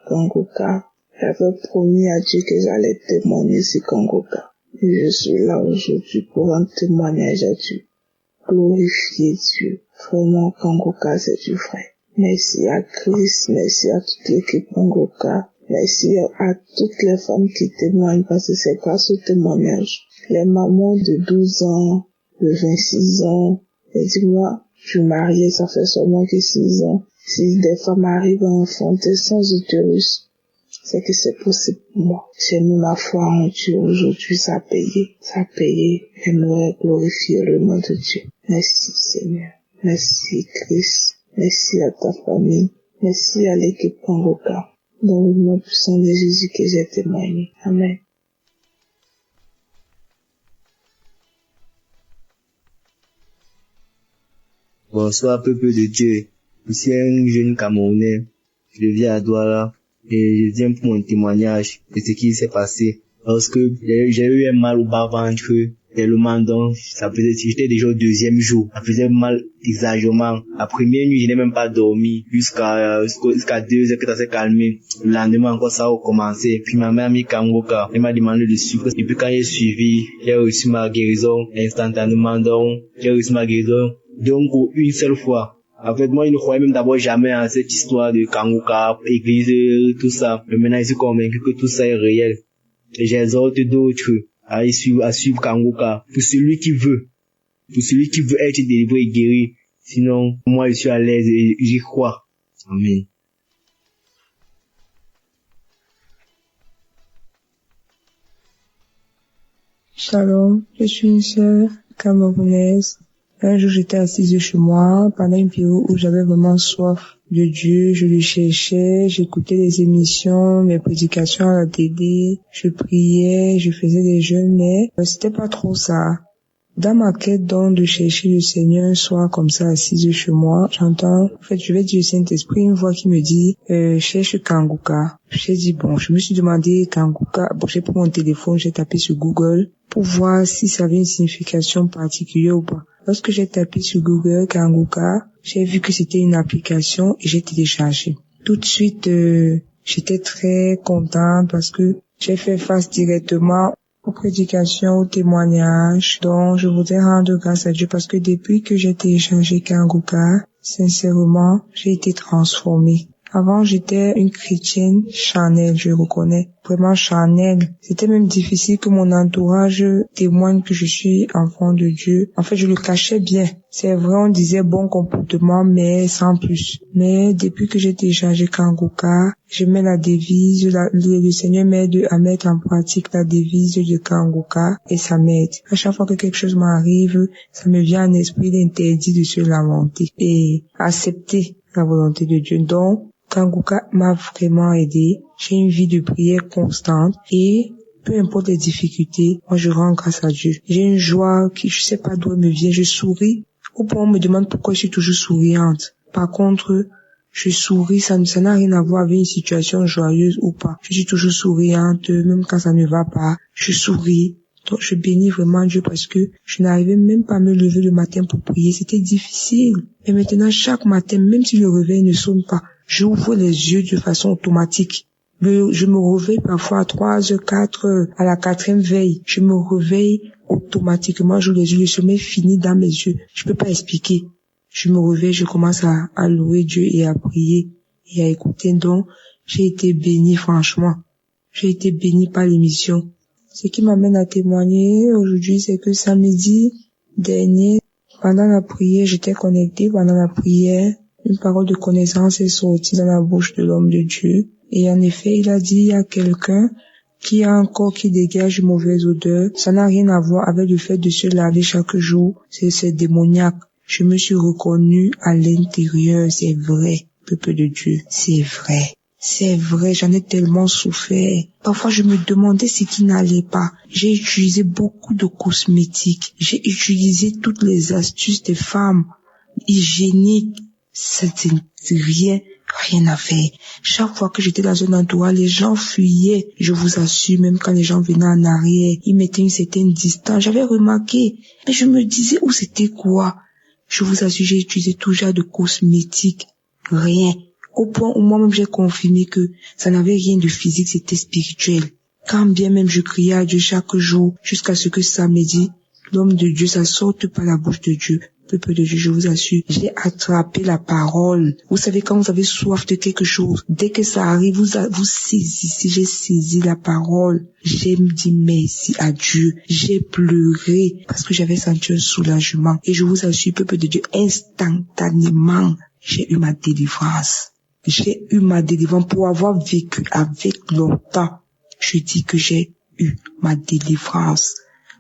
Speaker 6: Kangoka. J'avais promis à Dieu que j'allais témoigner sur Kangoka. Et je suis là aujourd'hui pour un témoignage à Dieu. Glorifier Dieu. Vraiment, Kangoka, c'est du vrai. Merci à Christ, merci à toute l'équipe Kangoka. Merci à toutes les femmes qui témoignent parce que c'est grâce au témoignage. Les mamans de 12 ans, de 26 ans, et dis-moi, je suis mariée, ça fait seulement que 6 ans. Si des femmes arrivent à enfanter sans utérus, c'est que c'est possible pour moi. J'ai mis ma foi en Dieu aujourd'hui, ça a payé. J'aimerais glorifier le nom de Dieu. Merci Seigneur. Merci Christ. Merci à ta famille. Merci à l'équipe Kangoka. Dans le nom puissant de Jésus que j'ai témoigné. Amen.
Speaker 5: Bonsoir peuple de Dieu. Je suis un jeune Camerounais. Je vis à Douala et je viens pour mon témoignage de ce qui s'est passé. Parce que j'ai eu un mal au bas-ventre, tellement donc j'étais déjà au 2e jour. Ça faisait mal exagérément. La première nuit, je n'ai même pas dormi jusqu'à 2 heures que ça s'est calmé. Le lendemain encore ça a recommencé. Puis ma mère a mis Kangoka. Elle m'a demandé de suivre. Et puis quand j'ai suivi, j'ai reçu ma guérison instantanément. Donc une seule fois. En fait, moi, je ne croyais même d'abord jamais à cette histoire de Kangoka, église, tout ça. Mais maintenant, je suis convaincu que tout ça est réel. Et j'exhorte d'autres à suivre Kangoka. Pour celui qui veut être délivré et guéri. Sinon, moi, je suis à l'aise et j'y crois. Amen.
Speaker 10: Shalom, je suis une sœur camerounaise. Un jour, j'étais assise chez moi pendant une période où j'avais vraiment soif de Dieu. Je le cherchais, j'écoutais des émissions, mes prédications à la télé, je priais, je faisais des jeûnes, mais c'était pas trop ça. Dans ma quête donc de chercher le Seigneur un soir comme ça assise chez moi, j'entends, en fait, je vais dire au Saint-Esprit, une voix qui me dit, cherche Kangoka. J'ai dit bon, je me suis demandé Kangoka, bon, j'ai pris mon téléphone, j'ai tapé sur Google pour voir si ça avait une signification particulière ou pas. Lorsque j'ai tapé sur Google Kangoka, j'ai vu que c'était une application et j'ai téléchargé. Tout de suite, j'étais très contente parce que j'ai fait face directement aux prédications, aux témoignages. Donc, je voudrais rendre grâce à Dieu parce que depuis que j'ai téléchargé Kanguka, sincèrement, j'ai été transformée. Avant, j'étais une chrétienne charnelle, je reconnais, vraiment charnelle. C'était même difficile que mon entourage témoigne que je suis enfant de Dieu. En fait, je le cachais bien. C'est vrai, on disait bon comportement, mais sans plus. Mais depuis que j'ai téléchargé Kanguka, je mets la devise, le Seigneur m'aide à mettre en pratique la devise de Kanguka et ça m'aide. À chaque fois que quelque chose m'arrive, ça me vient en esprit l'interdit de se lamenter et accepter la volonté de Dieu. Donc, Kanguka m'a vraiment aidé. J'ai une vie de prière constante et peu importe les difficultés, moi je rends grâce à Dieu. J'ai une joie qui, je sais pas d'où elle me vient, je souris. Au point où on me demande pourquoi je suis toujours souriante. Par contre, je souris, ça n'a rien à voir avec une situation joyeuse ou pas. Je suis toujours souriante, même quand ça ne va pas, je souris. Donc je bénis vraiment Dieu parce que je n'arrivais même pas à me lever le matin pour prier, c'était difficile. Et maintenant, chaque matin, même si le réveil ne sonne pas, j'ouvre les yeux de façon automatique. Je me réveille parfois à 3h, 4h, à la 4e veille. Je me réveille automatiquement, j'ouvre les yeux, le sommeil finit dans mes yeux. Je peux pas expliquer. Je me réveille, je commence à louer Dieu et à prier et à écouter. Donc, j'ai été bénie, franchement. J'ai été bénie par l'émission. Ce qui m'amène à témoigner aujourd'hui, c'est que samedi dernier, pendant la prière, j'étais connectée pendant la prière. Une parole de connaissance est sortie dans la bouche de l'homme de Dieu. Et en effet, il a dit, il y a quelqu'un qui a un corps qui dégage une mauvaise odeur. Ça n'a rien à voir avec le fait de se laver chaque jour. C'est démoniaque. Je me suis reconnue à l'intérieur. C'est vrai, peuple de Dieu. C'est vrai. C'est vrai, j'en ai tellement souffert. Parfois, je me demandais ce qui n'allait pas. J'ai utilisé beaucoup de cosmétiques. J'ai utilisé toutes les astuces des femmes hygiéniques. C'était rien à faire. Chaque fois que j'étais dans un endroit, les gens fuyaient. Je vous assure, même quand les gens venaient en arrière, ils mettaient une certaine distance. J'avais remarqué. Mais je me disais, où c'était quoi? Je vous assure, j'ai utilisé tout genre de cosmétiques. Rien. Au point où moi-même j'ai confirmé que ça n'avait rien de physique, c'était spirituel. Quand bien même je criais à Dieu chaque jour, jusqu'à ce que samedi, l'homme de Dieu, ça sorte par la bouche de Dieu. Peuple de Dieu, je vous assure, j'ai attrapé la parole. Vous savez, quand vous avez soif de quelque chose, dès que ça arrive, vous saisissez, j'ai saisi la parole. J'ai dit merci à Dieu. J'ai pleuré parce que j'avais senti un soulagement. Et je vous assure, peuple de Dieu, instantanément, j'ai eu ma délivrance. J'ai eu ma délivrance pour avoir vécu avec longtemps. Je dis que j'ai eu ma délivrance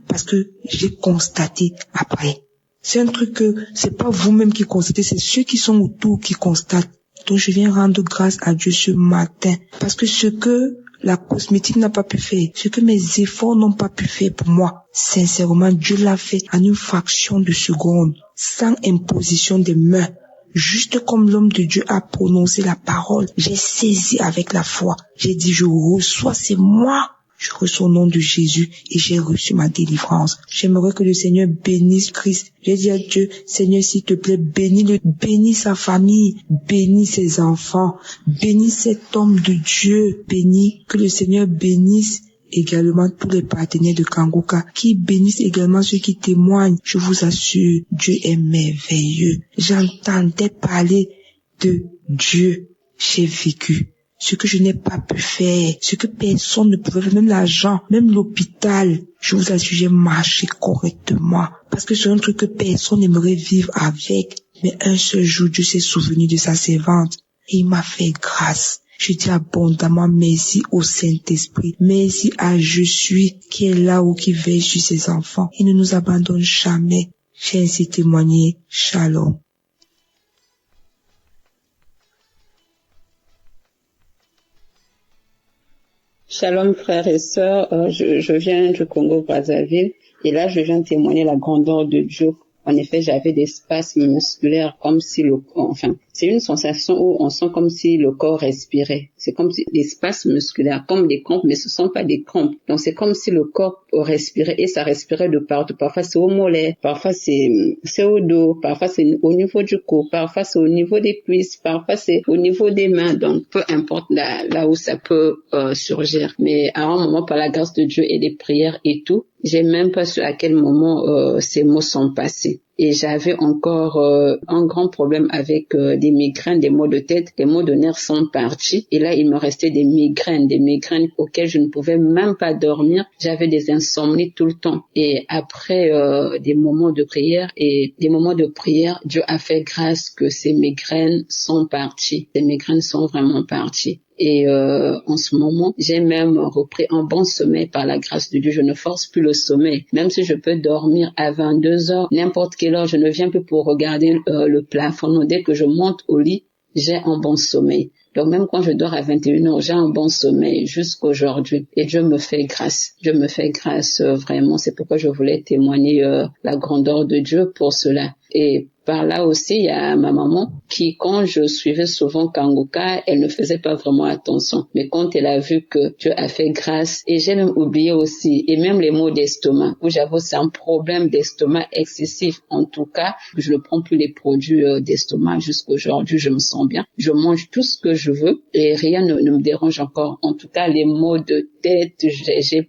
Speaker 10: parce que j'ai constaté après. C'est un truc que c'est pas vous-même qui constatez, c'est ceux qui sont autour qui constatent. Donc je viens rendre grâce à Dieu ce matin parce que ce que la cosmétique n'a pas pu faire, ce que mes efforts n'ont pas pu faire pour moi, sincèrement, Dieu l'a fait en une fraction de seconde, sans imposition des mains. Juste comme l'homme de Dieu a prononcé la parole, j'ai saisi avec la foi. J'ai dit, je reçois, c'est moi. Je reçois au nom de Jésus et j'ai reçu ma délivrance. J'aimerais que le Seigneur bénisse Christ. J'ai dit à Dieu, Seigneur, s'il te plaît, bénis sa famille, bénis ses enfants, bénis cet homme de Dieu, bénis, que le Seigneur bénisse également tous les partenaires de Kanguka, qui bénissent également ceux qui témoignent. Je vous assure, Dieu est merveilleux. J'entendais parler de Dieu. J'ai vécu ce que je n'ai pas pu faire, ce que personne ne pouvait faire, même l'argent, même l'hôpital. Je vous assure, j'ai marché correctement. Parce que c'est un truc que personne n'aimerait vivre avec. Mais un seul jour, Dieu s'est souvenu de sa servante et il m'a fait grâce. Je dis abondamment merci au Saint-Esprit. Merci à Je suis qui est là ou qui veille sur ses enfants. Il ne nous abandonne jamais. J'ai ainsi témoigné. Shalom.
Speaker 11: Shalom frères et sœurs, je viens du Congo-Brazzaville et là je viens témoigner la grandeur de Dieu. En effet, j'avais des spasmes musculaires comme si C'est une sensation où on sent comme si le corps respirait. C'est comme si l'espace musculaire, comme des crampes, mais ce sont pas des crampes. Donc c'est comme si le corps respirait et ça respirait de partout. Parfois c'est au mollet, parfois c'est au dos, parfois c'est au niveau du cou, parfois c'est au niveau des cuisses, parfois c'est au niveau des mains. Donc peu importe là où ça peut surgir. Mais à un moment, par la grâce de Dieu et des prières et tout, j'ai même pas su à quel moment ces mots sont passés. Et j'avais encore un grand problème avec des migraines, des maux de tête, les maux de nerfs sont partis. Et là, il me restait des migraines auxquelles je ne pouvais même pas dormir. J'avais des insomnies tout le temps. Et après des moments de prière, Dieu a fait grâce que ces migraines sont parties. Ces migraines sont vraiment parties. Et en ce moment, j'ai même repris un bon sommeil par la grâce de Dieu. Je ne force plus le sommeil. Même si je peux dormir à 22 heures, n'importe quelle heure, je ne viens plus pour regarder le plafond. Non, dès que je monte au lit, j'ai un bon sommeil. Donc même quand je dors à 21 heures, j'ai un bon sommeil jusqu'aujourd'hui. Et Dieu me fait grâce. Dieu me fait grâce vraiment. C'est pourquoi je voulais témoigner la grandeur de Dieu pour cela. Et par là aussi, il y a ma maman qui, quand je suivais souvent Kangoka, elle ne faisait pas vraiment attention. Mais quand elle a vu que Dieu a fait grâce, et j'ai même oublié aussi, et même les maux d'estomac, où j'avais aussi un problème d'estomac excessif. En tout cas, je ne prends plus les produits d'estomac jusqu'aujourd'hui, je me sens bien. Je mange tout ce que je veux et rien ne me dérange encore. En tout cas, les maux de tête, j'ai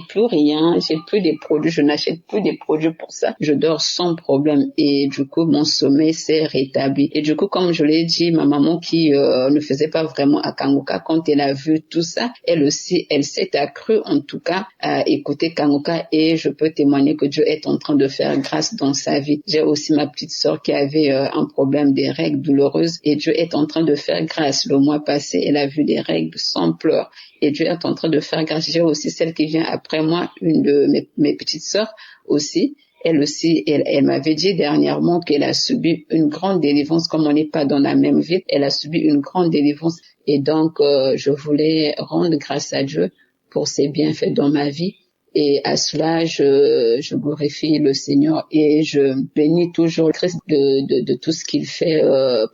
Speaker 11: plus rien, j'ai plus des produits, je n'achète plus des produits pour ça. Je dors sans problème et du coup mon sommeil s'est rétabli. Et du coup, comme je l'ai dit, ma maman qui ne faisait pas vraiment à Kangoka, quand elle a vu tout ça, elle aussi, elle s'est accrue en tout cas à écouter Kangoka et je peux témoigner que Dieu est en train de faire grâce dans sa vie. J'ai aussi ma petite sœur qui avait un problème des règles douloureuses et Dieu est en train de faire grâce. Le mois passé, elle a vu des règles sans pleurs. Et Dieu est en train de faire grâce. J'ai aussi celle qui vient après moi, une de mes petites sœurs aussi. Elle aussi, elle m'avait dit dernièrement qu'elle a subi une grande délivrance. Comme on n'est pas dans la même ville, elle a subi une grande délivrance. Et donc, je voulais rendre grâce à Dieu pour ses bienfaits dans ma vie. Et à cela, je glorifie le Seigneur et je bénis toujours le Christ de tout ce qu'il fait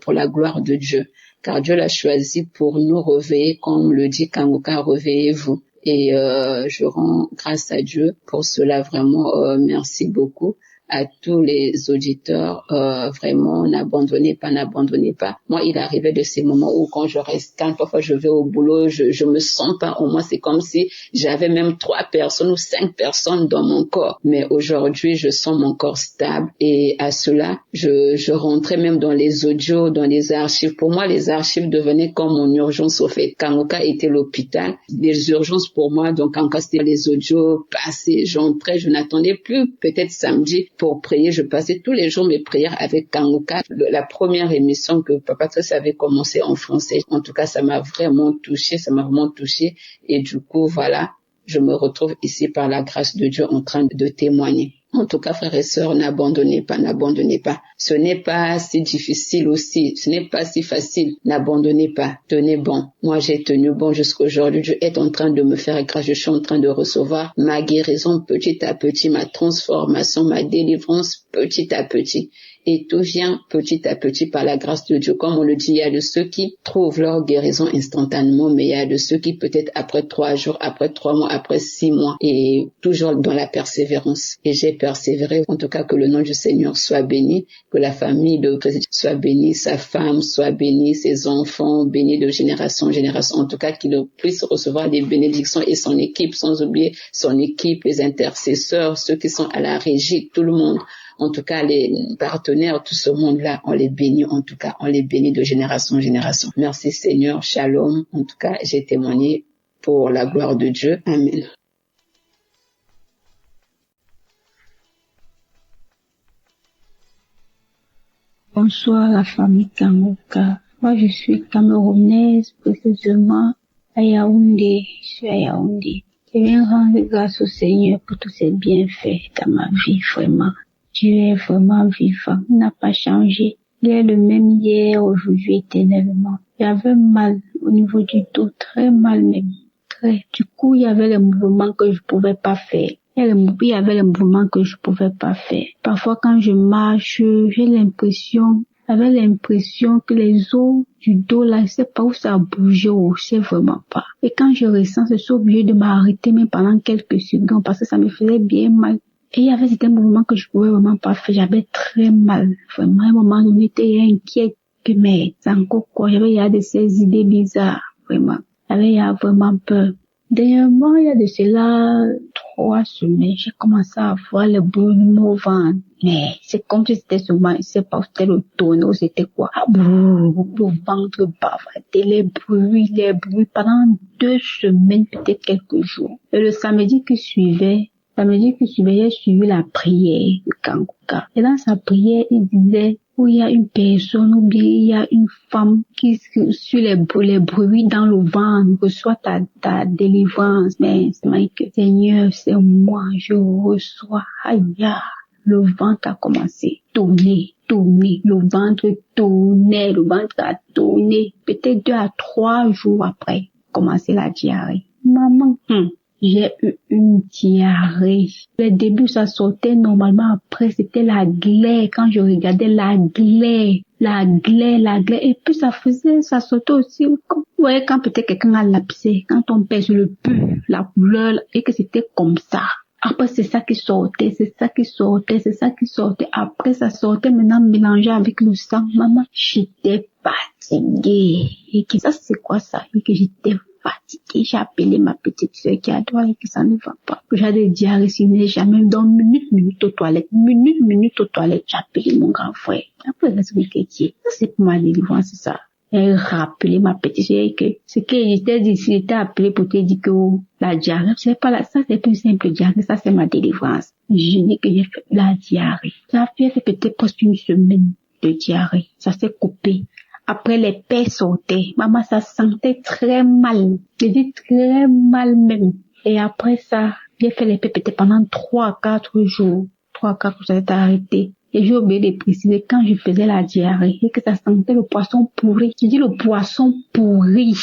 Speaker 11: pour la gloire de Dieu. Car Dieu l'a choisi pour nous réveiller, comme le dit Kangoka, réveillez-vous. Et je rends grâce à Dieu pour cela, vraiment, merci beaucoup à tous les auditeurs, vraiment, n'abandonnez pas. Moi, il arrivait de ces moments où quand je reste calme, parfois je vais au boulot, je me sens pas, au moins c'est comme si j'avais même 3 personnes ou 5 personnes dans mon corps. Mais aujourd'hui, je sens mon corps stable et à cela, je rentrais même dans les audios, dans les archives. Pour moi, les archives devenaient comme mon urgence au fait. Kangoka était l'hôpital, les urgences pour moi, donc quand c'était les audios passés, j'entrais, je n'attendais plus, peut-être samedi, pour prier. Je passais tous les jours mes prières avec Kangoka. La première émission que Papa Trace avait commencé en français. En tout cas, ça m'a vraiment touché. Et du coup, voilà, je me retrouve ici par la grâce de Dieu en train de témoigner. En tout cas, frères et sœurs, n'abandonnez pas. Ce n'est pas si difficile aussi, ce n'est pas si facile. N'abandonnez pas, tenez bon. Moi, j'ai tenu bon jusqu'aujourd'hui. Dieu est en train de me faire grâce. Je suis en train de recevoir ma guérison petit à petit, ma transformation, ma délivrance petit à petit. Et tout vient petit à petit par la grâce de Dieu. Comme on le dit, il y a de ceux qui trouvent leur guérison instantanément, mais il y a de ceux qui peut-être après 3 jours, après 3 mois, après 6 mois, et toujours dans la persévérance. Et j'ai persévéré. En tout cas, que le nom du Seigneur soit béni, que la famille de Président soit bénie, sa femme soit bénie, ses enfants bénis de génération en génération. En tout cas, qu'il puisse recevoir des bénédictions et son équipe, sans oublier son équipe, les intercesseurs, ceux qui sont à la régie, tout le monde. En tout cas, les partenaires, tout ce monde-là, on les bénit, en tout cas, on les bénit de génération en génération. Merci Seigneur, shalom. En tout cas, j'ai témoigné pour la gloire de Dieu. Amen.
Speaker 12: Bonsoir la famille Kangoka. Moi, je suis camerounaise, précisément à Yaoundé. Je suis à Yaoundé. Je viens rendre grâce au Seigneur pour tous ses bienfaits dans ma vie, vraiment. Dieu est vraiment vivant, il n'a pas changé. Il est le même hier, aujourd'hui, éternellement. J'avais mal au niveau du dos, très mal même, très. Du coup, il y avait les mouvements que je pouvais pas faire. Il y avait les mouvements que je pouvais pas faire. Parfois, quand je marche, j'ai l'impression J'avais l'impression que les os du dos, là, je sais pas où ça bougeait, je sais vraiment pas. Et quand je ressens, je suis obligée de m'arrêter même pendant quelques secondes parce que ça me faisait bien mal. Et il y avait certains mouvements que je pouvais vraiment pas faire. J'avais très mal. Vraiment, à un moment donné, j'étais inquiète que, mais, c'est encore quoi? Il y a de ces idées bizarres, vraiment. Il y a vraiment peur. Dernièrement, il y a de cela 3 semaines, j'ai commencé à avoir le brûlement au ventre. Mais c'est comme si c'était seulement, je sais pas, c'était le tonneau, c'était quoi. Le ventre bavardait, les bruits, pendant 2 semaines, peut-être quelques jours. Et le samedi qui suivait, j'ai suivi la prière de Kanguka. Et dans sa prière, il disait, où il y a une personne ou bien il y a une femme qui, sur les bruits dans le ventre, reçoit ta délivrance. Mais c'est que Seigneur, c'est moi, je reçois. Aïe, le ventre a commencé à tourner, le ventre a tourné. Peut-être 2 à 3 jours après, commencer la diarrhée. Maman, j'ai eu une diarrhée. Le début, ça sortait normalement. Après, c'était la glaire. Quand je regardais la glaire. Et puis, ça sortait aussi. Vous voyez, quand peut-être quelqu'un a lapsé, quand on pèse le pu, la couleur, et que c'était comme ça. Après, c'est ça qui sortait. Après, ça sortait maintenant mélangé avec le sang. Maman, j'étais fatiguée. Et que ça, c'est quoi ça? Et que j'étais fatiguée. J'ai appelé ma petite soeur qui a droit et que ça ne va pas. J'ai des diarrhées sinon jamais dans minute aux toilettes. J'ai appelé mon grand frère. Après, ça, c'est pour ma délivrance, c'est ça. Et rappeler ma petite soeur que ce que j'étais dit, j'étais appelé pour te dire que la diarrhée, c'est pas là, ça c'est plus simple diarrhée, ça c'est ma délivrance. Je dis que j'ai fait la diarrhée. Ça a fait peut-être presque une semaine de diarrhée. Ça s'est coupé. Après, les pères sortaient. Maman, ça sentait très mal. Je dis très mal même. Et après ça, j'ai fait les pères peut-être pendant 3 à 4 jours. 3 à 4 jours, ça s'est arrêté. Et j'ai oublié de préciser quand je faisais la diarrhée et que ça sentait le poisson pourri. Je dis le poisson pourri.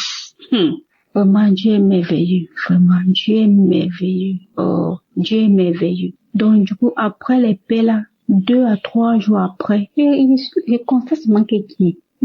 Speaker 12: Vraiment, Dieu est merveilleux. Oh, Dieu est merveilleux. Donc, du coup, après les pères là, 2 à 3 jours après, je constate seulement que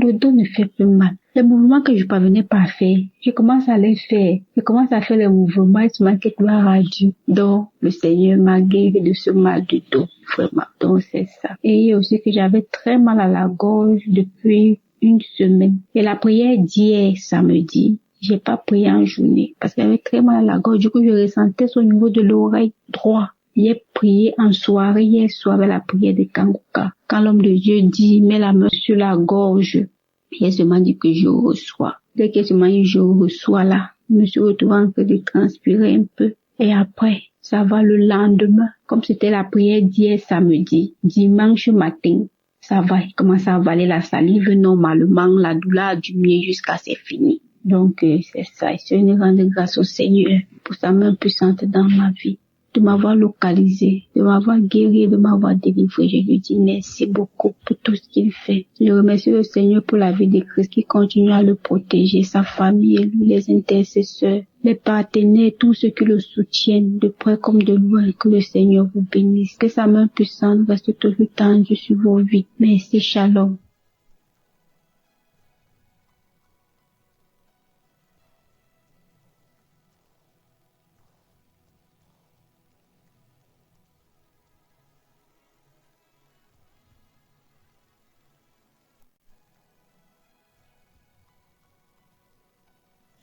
Speaker 12: le dos ne fait plus mal. Les mouvements que je parvenais pas à faire, je commence à les faire. Je commence à faire les mouvements et seulement que gloire à Dieu. Donc, le Seigneur m'a guéri de ce mal du dos. Vraiment. Donc, c'est ça. Et aussi que j'avais très mal à la gorge depuis 1 semaine. Et la prière d'hier, samedi, j'ai pas prié en journée parce que j'avais très mal à la gorge. Du coup, je ressentais au niveau de l'oreille droite. J'ai prié en soirée, hier soir, avec la prière de Kanguka. Quand l'homme de Dieu dit, mets la main sur la gorge, il seulement dit que je reçois. Dès que seulement je reçois là, je me suis retrouvée en train de transpirer un peu. Et après, ça va le lendemain, comme c'était la prière d'hier samedi, dimanche matin, ça va, il commence à avaler la salive normalement, la douleur du mieux jusqu'à c'est fini. Donc, c'est ça. Je rends grâce au Seigneur pour sa main puissante dans ma vie, de m'avoir localisé, de m'avoir guéri, de m'avoir délivré. Je lui dis merci beaucoup pour tout ce qu'il fait. Je remercie le Seigneur pour la vie de Christ qui continue à le protéger, sa famille, les intercesseurs, les partenaires, tous ceux qui le soutiennent, de près comme de loin. Que le Seigneur vous bénisse. Que sa main puissante reste toujours tendue sur vos vies. Merci, shalom.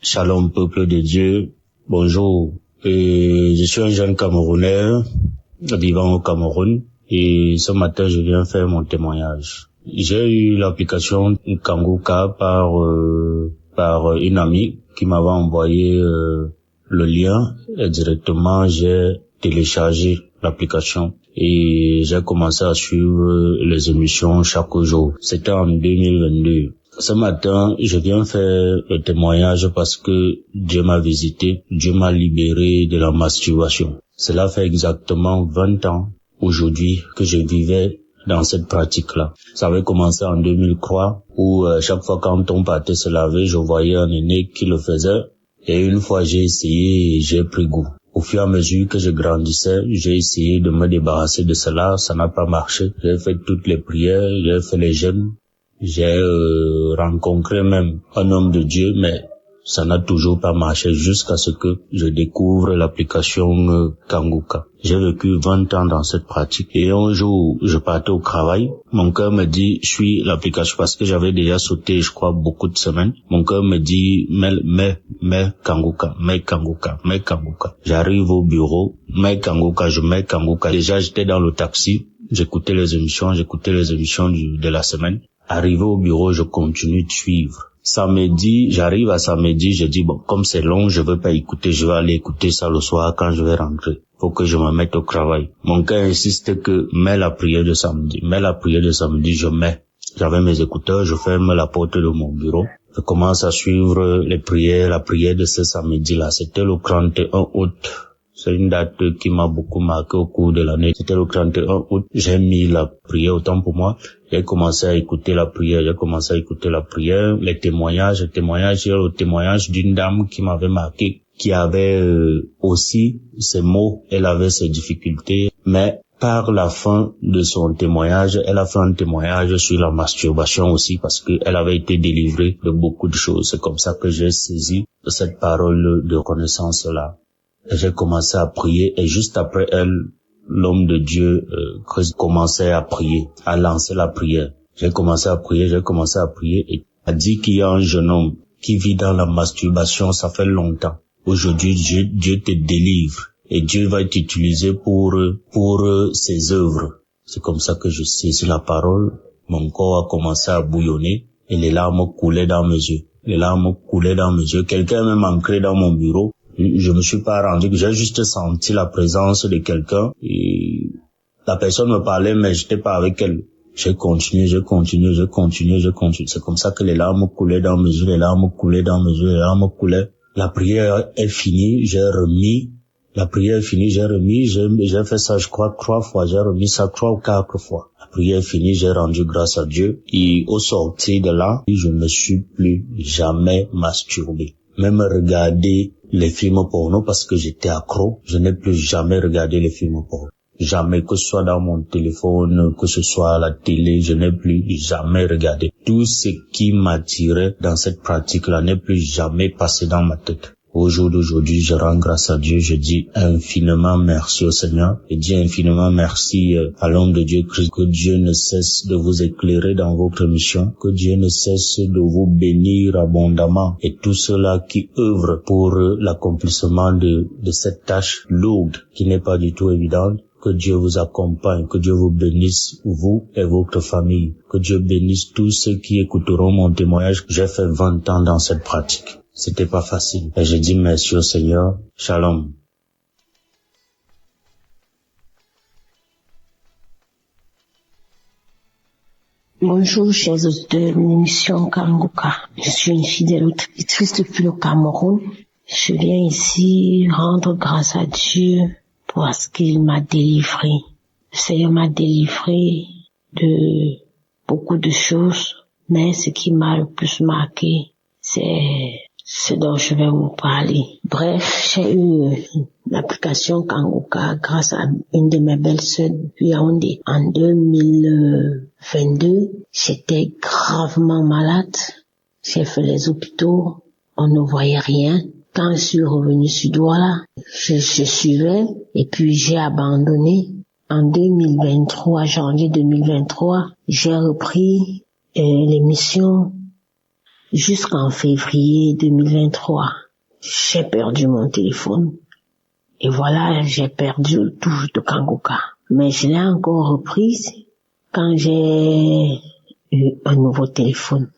Speaker 13: Shalom peuple de Dieu, bonjour. Je suis un jeune Camerounais vivant au Cameroun et ce matin je viens faire mon témoignage. J'ai eu l'application Kanguka par une amie qui m'avait envoyé le lien et directement j'ai téléchargé l'application et j'ai commencé à suivre les émissions chaque jour. C'était en 2022. Ce matin, je viens faire le témoignage parce que Dieu m'a visité, Dieu m'a libéré de la masturbation. Cela fait exactement 20 ans aujourd'hui que je vivais dans cette pratique-là. Ça avait commencé en 2003 où chaque fois quand on partait se laver, je voyais un aîné qui le faisait et une fois j'ai essayé et j'ai pris goût. Au fur et à mesure que je grandissais, j'ai essayé de me débarrasser de cela, ça n'a pas marché. J'ai fait toutes les prières, j'ai fait les jeûnes, J'ai rencontré même un homme de Dieu, mais ça n'a toujours pas marché jusqu'à ce que je découvre l'application Kanguka. J'ai vécu 20 ans dans cette pratique et un jour, je partais au travail. Mon cœur me dit, suis l'application parce que j'avais déjà sauté, je crois, beaucoup de semaines. Mon cœur me dit, mets Kanguka. J'arrive au bureau, mets Kanguka, je mets Kanguka. Déjà, j'étais dans le taxi, j'écoutais les émissions de la semaine. Arrivé au bureau, je continue de suivre. Samedi, j'arrive à samedi, je dis bon, comme c'est long, je veux pas écouter, je vais aller écouter ça le soir quand je vais rentrer. Faut que je me mette au travail. Mon cœur insiste que mets la prière de samedi, je mets. J'avais mes écouteurs, je ferme la porte de mon bureau. Je commence à suivre les prières, la prière de ce samedi-là. C'était le 31 août. C'est une date qui m'a beaucoup marqué au cours de l'année. C'était le 31 août. J'ai mis la prière autant pour moi. J'ai commencé à écouter la prière. Les témoignages. J'ai le témoignage d'une dame qui m'avait marqué, qui avait aussi ses maux. Elle avait ses difficultés. Mais par la fin de son témoignage, elle a fait un témoignage sur la masturbation aussi parce qu'elle avait été délivrée de beaucoup de choses. C'est comme ça que j'ai saisi cette parole de reconnaissance-là. J'ai commencé à prier et juste après elle, l'homme de Dieu commençait à prier, à lancer la prière. J'ai commencé à prier et a dit qu'il y a un jeune homme qui vit dans la masturbation, ça fait longtemps. Aujourd'hui, Dieu te délivre et Dieu va t'utiliser pour ses œuvres. C'est comme ça que je saisis la parole. Mon corps a commencé à bouillonner et les larmes coulaient dans mes yeux. Quelqu'un est même entré dans mon bureau. Je me suis pas rendu, j'ai juste senti la présence de quelqu'un et la personne me parlait mais j'étais pas avec elle. J'ai continué. C'est comme ça que les larmes coulaient dans mes yeux, La prière est finie, j'ai fait ça je crois 3 fois, j'ai remis ça 3 ou 4 fois. La prière est finie, j'ai rendu grâce à Dieu et au sortir de là, je ne me suis plus jamais masturbé. Même regarder les films porno parce que j'étais accro, je n'ai plus jamais regardé les films porno. Jamais, que ce soit dans mon téléphone, que ce soit à la télé, je n'ai plus jamais regardé. Tout ce qui m'attirait dans cette pratique-là n'est plus jamais passé dans ma tête. Au jour d'aujourd'hui, je rends grâce à Dieu, je dis infiniment merci au Seigneur, je dis infiniment merci à l'homme de Dieu Christ, que Dieu ne cesse de vous éclairer dans votre mission, que Dieu ne cesse de vous bénir abondamment et tous ceux-là qui œuvrent pour l'accomplissement de cette tâche lourde qui n'est pas du tout évidente. Que Dieu vous accompagne, que Dieu vous bénisse, vous et votre famille, que Dieu bénisse tous ceux qui écouteront mon témoignage. J'ai fait 20 ans dans cette pratique. C'était pas facile. Et je dis merci au Seigneur. Shalom.
Speaker 2: Bonjour, chers auditeurs de l'émission Kanguka. Je suis une fidèle auditrice depuis le Cameroun. Je viens ici rendre grâce à Dieu parce qu'il m'a délivré. Le Seigneur m'a délivré de beaucoup de choses, mais ce qui m'a le plus marqué, c'est ce dont je vais vous parler. Bref, j'ai eu l'application Kanguka grâce à une de mes belles sœurs depuis Yaoundé. En 2022, j'étais gravement malade. J'ai fait les hôpitaux, on ne voyait rien. Quand je suis revenue sur Douala, je suivais et puis j'ai abandonné. En 2023, janvier 2023, j'ai repris l'émission jusqu'en février 2023. J'ai perdu mon téléphone et voilà, j'ai perdu le touche de Kanguka. Mais je l'ai encore reprise quand j'ai eu un nouveau téléphone.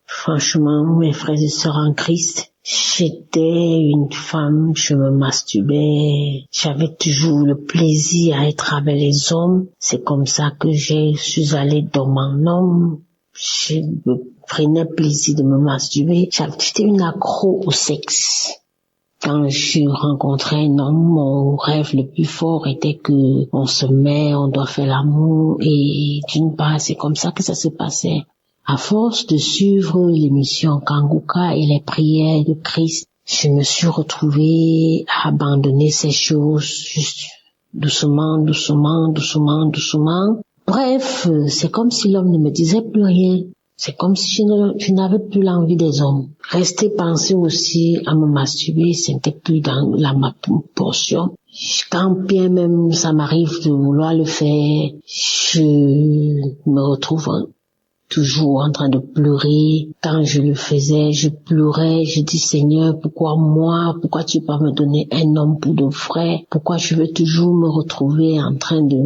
Speaker 2: Franchement, mes frères et sœurs en Christ, j'étais une femme, je me masturbais, j'avais toujours le plaisir à être avec les hommes. C'est comme ça que je suis allée dans mon homme. Je prenais plaisir de me masturber. J'étais une accro au sexe. Quand je rencontrais un homme, mon rêve le plus fort était que on se met, on doit faire l'amour et d'une part, c'est comme ça que ça se passait. À force de suivre l'émission Kanguka et les prières de Christ, je me suis retrouvée à abandonner ces choses juste doucement. Bref, c'est comme si l'homme ne me disait plus rien.
Speaker 7: C'est comme si je n'avais plus l'envie des hommes. Rester penser aussi à me masturber, c'était plus dans ma portion. Quand bien même ça m'arrive de vouloir le faire, je me retrouve toujours en train de pleurer. Quand je le faisais, je pleurais, je dis Seigneur, pourquoi moi? Pourquoi tu peux pas me donner un homme pour de vrai? Pourquoi je veux toujours me retrouver en train de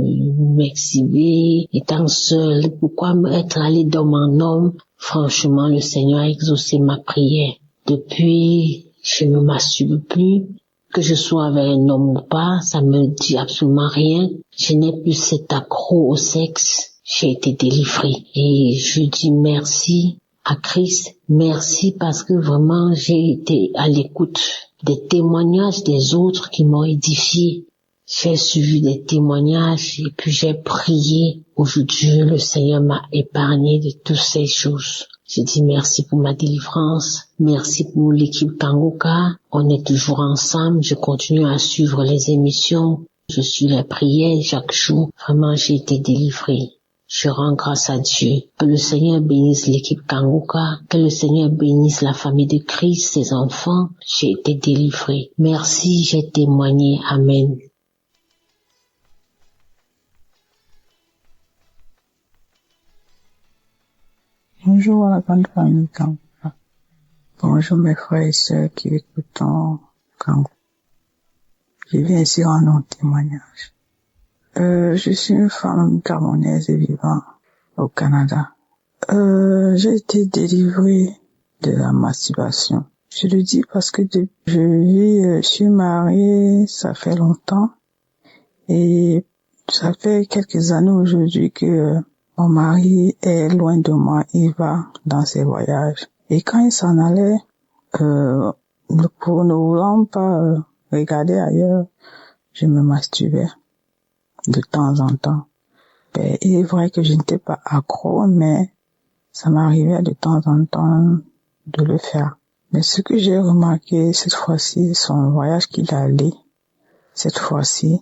Speaker 7: m'exhiber, étant seule? Pourquoi être allé dans mon homme? Franchement, le Seigneur a exaucé ma prière. Depuis, je ne masturbe plus. Que je sois avec un homme ou pas, ça me dit absolument rien. Je n'ai plus cet accro au sexe. J'ai été délivrée et je dis merci à Christ, merci parce que vraiment j'ai été à l'écoute des témoignages des autres qui m'ont édifié. J'ai suivi des témoignages et puis j'ai prié. Aujourd'hui, le Seigneur m'a épargné de toutes ces choses. Je dis merci pour ma délivrance, merci pour l'équipe Kangoka. On est toujours ensemble, je continue à suivre les émissions, je suis les prières chaque jour. Vraiment, j'ai été délivrée. Je rends grâce à Dieu. Que le Seigneur bénisse l'équipe Kangoka. Que le Seigneur bénisse la famille de Christ, ses enfants. J'ai été délivrée. Merci, j'ai témoigné. Amen.
Speaker 14: Bonjour à la grande famille Kangoka. Bonjour mes frères et sœurs qui écoutent Kangoka. Je viens ici rendre un témoignage. Je suis une femme gabonaise et vivant au Canada. J'ai été délivrée de la masturbation. Je le dis parce que je suis mariée, ça fait longtemps, et ça fait quelques années aujourd'hui que mon mari est loin de moi, il va dans ses voyages. Et quand il s'en allait, pour ne voulant pas regarder ailleurs, je me masturbais de temps en temps. Il est vrai que je n'étais pas accro, mais ça m'arrivait de temps en temps de le faire. Mais ce que j'ai remarqué cette fois-ci, son voyage qu'il a allé, cette fois-ci,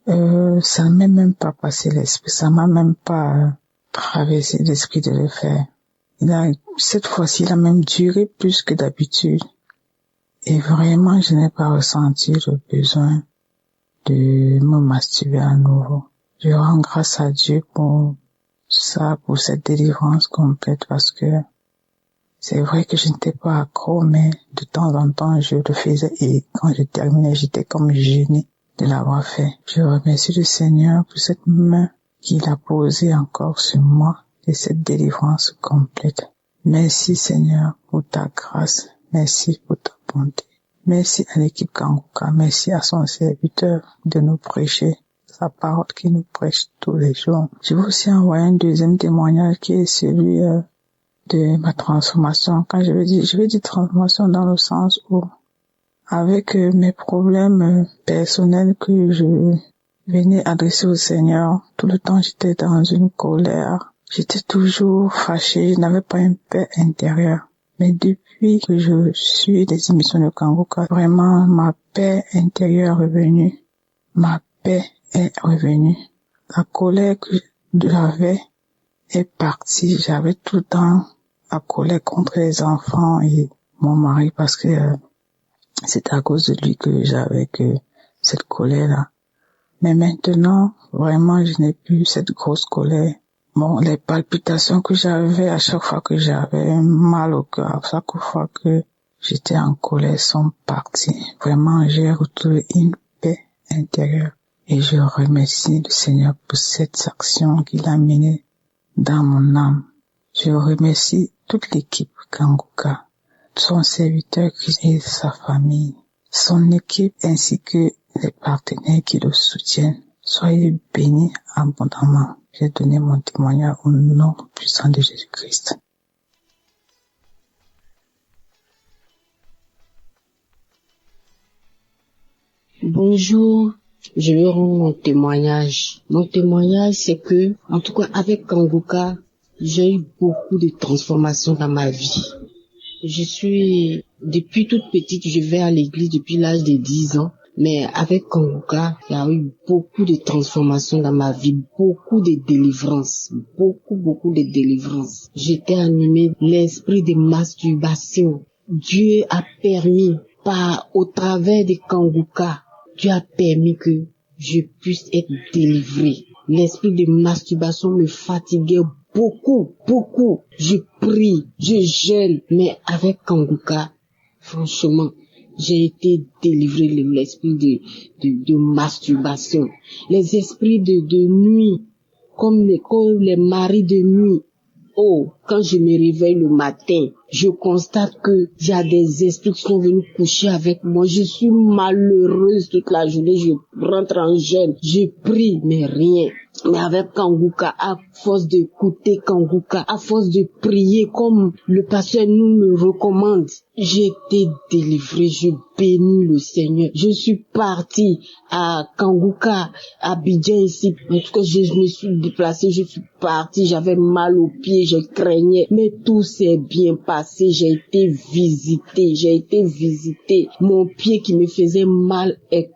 Speaker 14: ça ne m'est même pas passé l'esprit, ça m'a même pas traversé l'esprit de le faire. Cette fois-ci, il a même duré plus que d'habitude. Et vraiment, je n'ai pas ressenti le besoin de me masturber à nouveau. Je rends grâce à Dieu pour ça, pour cette délivrance complète, parce que c'est vrai que je n'étais pas accro, mais de temps en temps, je le faisais et quand je terminais, j'étais comme gênée de l'avoir fait. Je remercie le Seigneur pour cette main qu'il a posée encore sur moi et cette délivrance complète. Merci Seigneur pour ta grâce, merci pour ta bonté. Merci à l'équipe Kangoka, merci à son serviteur de nous prêcher sa parole qui nous prêche tous les jours. Je veux aussi envoyer un deuxième témoignage qui est celui de ma transformation. Quand je veux dire transformation dans le sens où, avec mes problèmes personnels que je venais adresser au Seigneur, tout le temps j'étais dans une colère, j'étais toujours fâchée, je n'avais pas une paix intérieure. Mais depuis que je suis des émissions de Kangoka, vraiment ma paix intérieure est revenue. Ma paix est revenue. La colère que j'avais est partie. J'avais tout le temps la colère contre les enfants et mon mari parce que c'est à cause de lui que j'avais cette colère-là. Mais maintenant, vraiment, je n'ai plus cette grosse colère. Bon, les palpitations que j'avais à chaque fois que j'avais mal au cœur, à chaque fois que j'étais en colère sont parties. Vraiment, j'ai retrouvé une paix intérieure. Et je remercie le Seigneur pour cette action qu'il a menée dans mon âme. Je remercie toute l'équipe Kangoka, son serviteur et sa famille, son équipe ainsi que les partenaires qui le soutiennent. Soyez bénis abondamment. J'ai donné mon témoignage au nom puissant de Jésus-Christ.
Speaker 7: Bonjour, je vais rendre mon témoignage. Mon témoignage, c'est que, en tout cas, avec Kangoka, j'ai eu beaucoup de transformations dans ma vie. Depuis toute petite, je vais à l'église depuis l'âge de 10 ans.
Speaker 3: Mais avec Kanguka, il y a eu beaucoup de transformations dans ma vie, beaucoup de délivrances, beaucoup de délivrances. J'étais animée l'esprit de masturbation. Dieu a permis, au travers de Kanguka, Dieu a permis que je puisse être délivrée. L'esprit de masturbation me fatiguait beaucoup. Je prie, je jeûne, mais avec Kanguka, franchement, j'ai été délivré de l'esprit de masturbation. Les esprits de nuit, comme les maris de nuit. Oh, quand je me réveille le matin, je constate que il y a des esprits qui sont venus coucher avec moi. Je suis malheureuse toute la journée. Je rentre en jeûne. Je prie, mais rien. Mais avec Kanguka, à force d'écouter Kanguka, à force de prier comme le pasteur nous le recommande, j'ai été délivrée. Je bénis le Seigneur. Je suis partie à Kanguka, à Abidjan ici. En tout cas, je me suis déplacée, je suis partie. J'avais mal aux pieds, je craignais. Mais tout s'est bien passé. J'ai été visitée. Mon pied qui me faisait mal est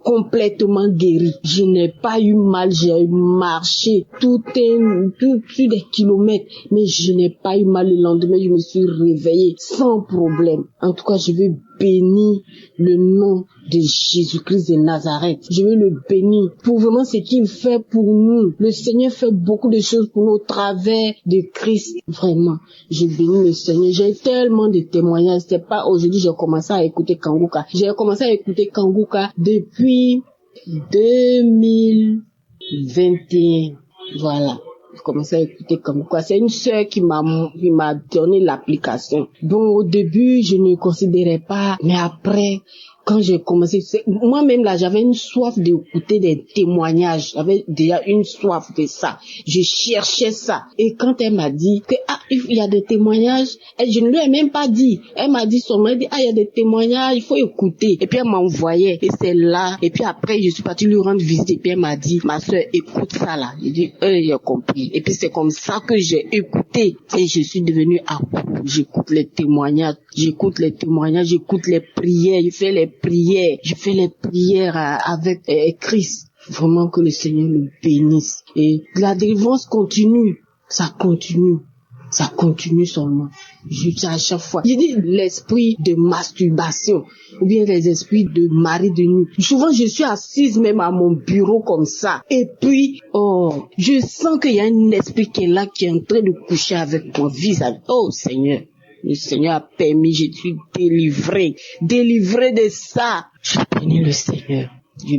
Speaker 3: complètement guéri. Je n'ai pas eu mal, j'ai marché tout sur des kilomètres, mais je n'ai pas eu mal. Le lendemain, je me suis réveillée sans problème. En tout cas, je veux bénir le nom de Jésus-Christ de Nazareth. Je veux le bénir pour vraiment ce qu'il fait pour nous. Le Seigneur fait beaucoup de choses pour nous au travers de Christ. Vraiment, je bénis le Seigneur. J'ai tellement de témoignages. C'est pas aujourd'hui j'ai commencé à écouter Kanguka. J'ai commencé à écouter Kanguka depuis 2021. Voilà. J'ai commencé à écouter Kanguka. C'est une sœur qui m'a donné l'application. Bon, au début, je ne considérais pas, mais après, quand j'ai commencé, moi-même là, j'avais une soif d'écouter des témoignages. J'avais déjà une soif de ça. Je cherchais ça. Et quand elle m'a dit que, il y a des témoignages, je ne lui ai même pas dit. Elle m'a dit seulement, il y a des témoignages, il faut écouter. Et puis elle m'envoyait. Et c'est là. Et puis après, je suis partie lui rendre visite. Et puis elle m'a dit, ma soeur, écoute ça là. J'ai dit, j'ai compris. Et puis c'est comme ça que j'ai écouté. Et je suis devenue accro. J'écoute les témoignages, j'écoute les prières, je fais les prières avec Christ. Vraiment que le Seigneur le bénisse. Et la délivrance continue, ça continue seulement. Juste à chaque fois. Je dis l'esprit de masturbation, ou bien les esprits de mari de nuit. Souvent, je suis assise même à mon bureau comme ça. Et puis, je sens qu'il y a un esprit qui est là, qui est en train de coucher avec moi vis-à-vis. Oh Seigneur. Le Seigneur a permis, je suis délivrée de ça. Je bénis le Seigneur. Je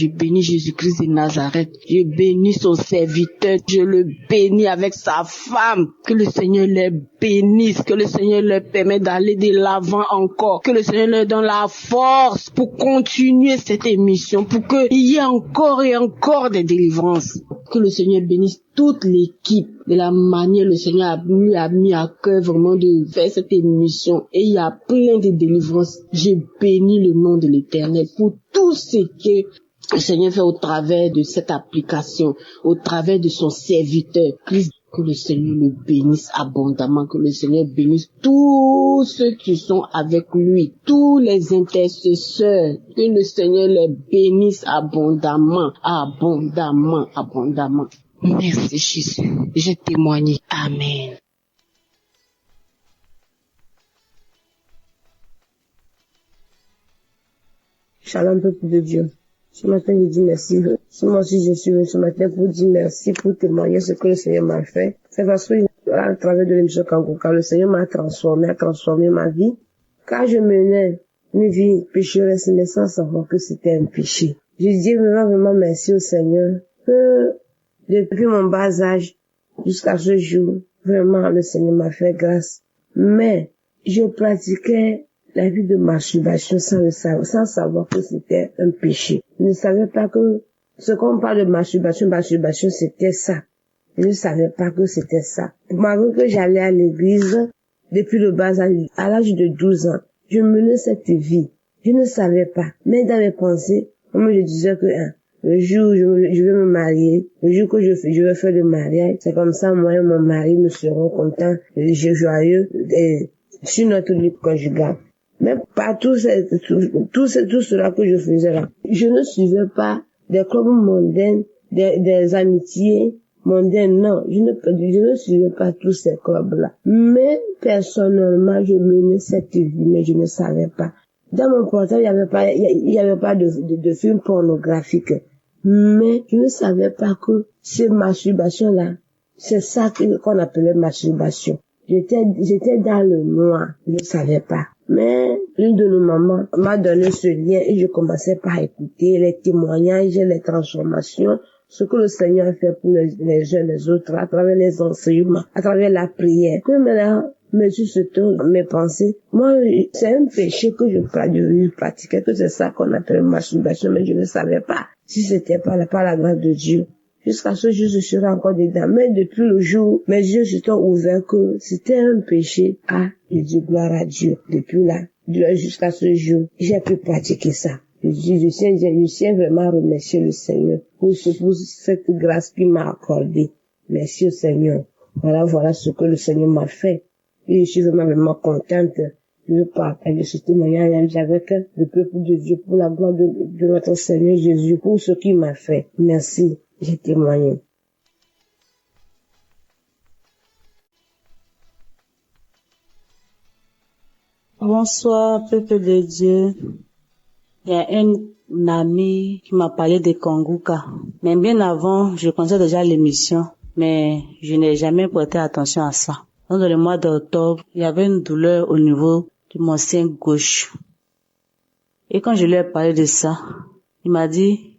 Speaker 3: bénis Jésus-Christ de Nazareth. Je bénis son serviteur. Je le bénis avec sa femme. Que le Seigneur les bénisse. Que le Seigneur leur permette d'aller de l'avant encore. Que le Seigneur leur donne la force pour continuer cette émission. Pour qu'il y ait encore et encore des délivrances. Que le Seigneur bénisse toute l'équipe. De la manière le Seigneur a mis à cœur vraiment de faire cette émission. Et il y a plein de délivrances. Je bénis le nom de l'Éternel pour tout ce que le Seigneur fait au travers de cette application, au travers de son serviteur. Christ, que le Seigneur le bénisse abondamment, que le Seigneur bénisse tous ceux qui sont avec lui, tous les intercesseurs, que le Seigneur les bénisse abondamment. Merci Jésus, j'ai témoigné. Amen.
Speaker 15: Shalom peuple de Dieu. Ce matin, je dis merci. Moi aussi, je suis venu ce matin pour dire merci, pour témoigner ce que le Seigneur m'a fait. C'est parce que, à travers de l'émission Kanguka, le Seigneur m'a transformé, a transformé ma vie. Car je menais une vie pécheresse, mais sans savoir que c'était un péché. Je dis vraiment merci au Seigneur que depuis mon bas âge jusqu'à ce jour, vraiment le Seigneur m'a fait grâce. Mais je pratiquais la vie de masturbation sans savoir que c'était un péché. Je ne savais pas que ce qu'on parle de masturbation c'était ça. Je ne savais pas que c'était ça. Malgré que j'allais à l'église depuis le bas âge, à l'âge de 12 ans, je menais cette vie. Je ne savais pas. Mais dans mes pensées, moi je disais que le jour où je vais me marier, le jour que je vais faire le mariage, c'est comme ça moi et mon mari nous serons contents, joyeux sur notre vie conjugale. Mais pas tout cela que je faisais là. Je ne suivais pas des clubs mondains, des amitiés mondaines, non. Je ne suivais pas tous ces clubs-là. Mais, personnellement, je menais cette vie, mais je ne savais pas. Dans mon portable, il y avait pas de film pornographique. Mais, je ne savais pas que ces masturbations-là, c'est ça qu'on appelait masturbation. J'étais dans le noir, je ne savais pas. Mais une de nos mamans m'a donné ce lien et je commençais par écouter les témoignages, les transformations, ce que le Seigneur a fait pour les jeunes, les autres, à travers les enseignements, à travers la prière. Que maintenant, me suscitant mes pensées, moi, c'est un péché que je pratiquais, que c'est ça qu'on appelle masturbation, mais je ne savais pas si c'était par la grâce de Dieu. Jusqu'à ce jour, je serai encore dedans. Mais depuis le jour, mes yeux se sont ouverts que c'était un péché. Ah, je dis gloire à Dieu. Depuis là, jusqu'à ce jour, j'ai pu pratiquer ça. Je tiens vraiment à remercier le Seigneur pour cette grâce qu'il m'a accordée. Merci au Seigneur. Voilà ce que le Seigneur m'a fait. Et je suis vraiment contente. Je veux partager ce témoignage avec le peuple de Dieu pour la gloire de notre Seigneur Jésus, pour ce qu'il m'a fait. Merci. J'ai témoigné.
Speaker 16: Bonsoir, peuple de Dieu. Il y a un ami qui m'a parlé de Konguka. Mais bien avant, je connaissais déjà l'émission, mais je n'ai jamais prêté attention à ça. Dans le mois d'octobre, il y avait une douleur au niveau de mon sein gauche. Et quand je lui ai parlé de ça, il m'a dit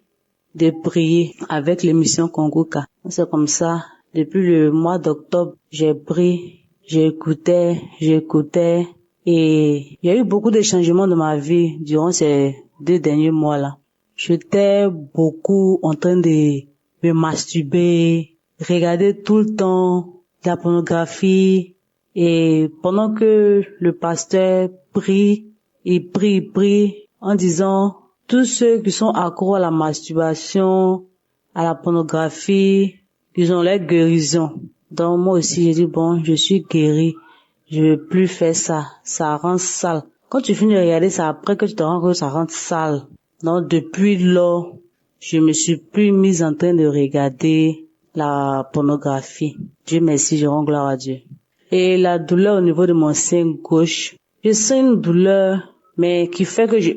Speaker 16: de prier avec l'émission Konguka. C'est comme ça, depuis le mois d'octobre, j'ai prié, j'écoutais, et il y a eu beaucoup de changements dans ma vie durant ces 2 derniers mois-là. J'étais beaucoup en train de me masturber, regarder tout le temps de la pornographie, et pendant que le pasteur prie, il prie en disant tous ceux qui sont accros à la masturbation, à la pornographie, ils ont leur guérison. Donc moi aussi j'ai dit bon, je suis guéri, je veux plus faire ça, ça rend sale. Quand tu finis de regarder ça, après que tu te rends compte que ça rend sale. Donc depuis lors, je me suis plus mise en train de regarder la pornographie. Dieu merci, je rends gloire à Dieu. Et la douleur au niveau de mon sein gauche, je sens une douleur, mais qui fait que je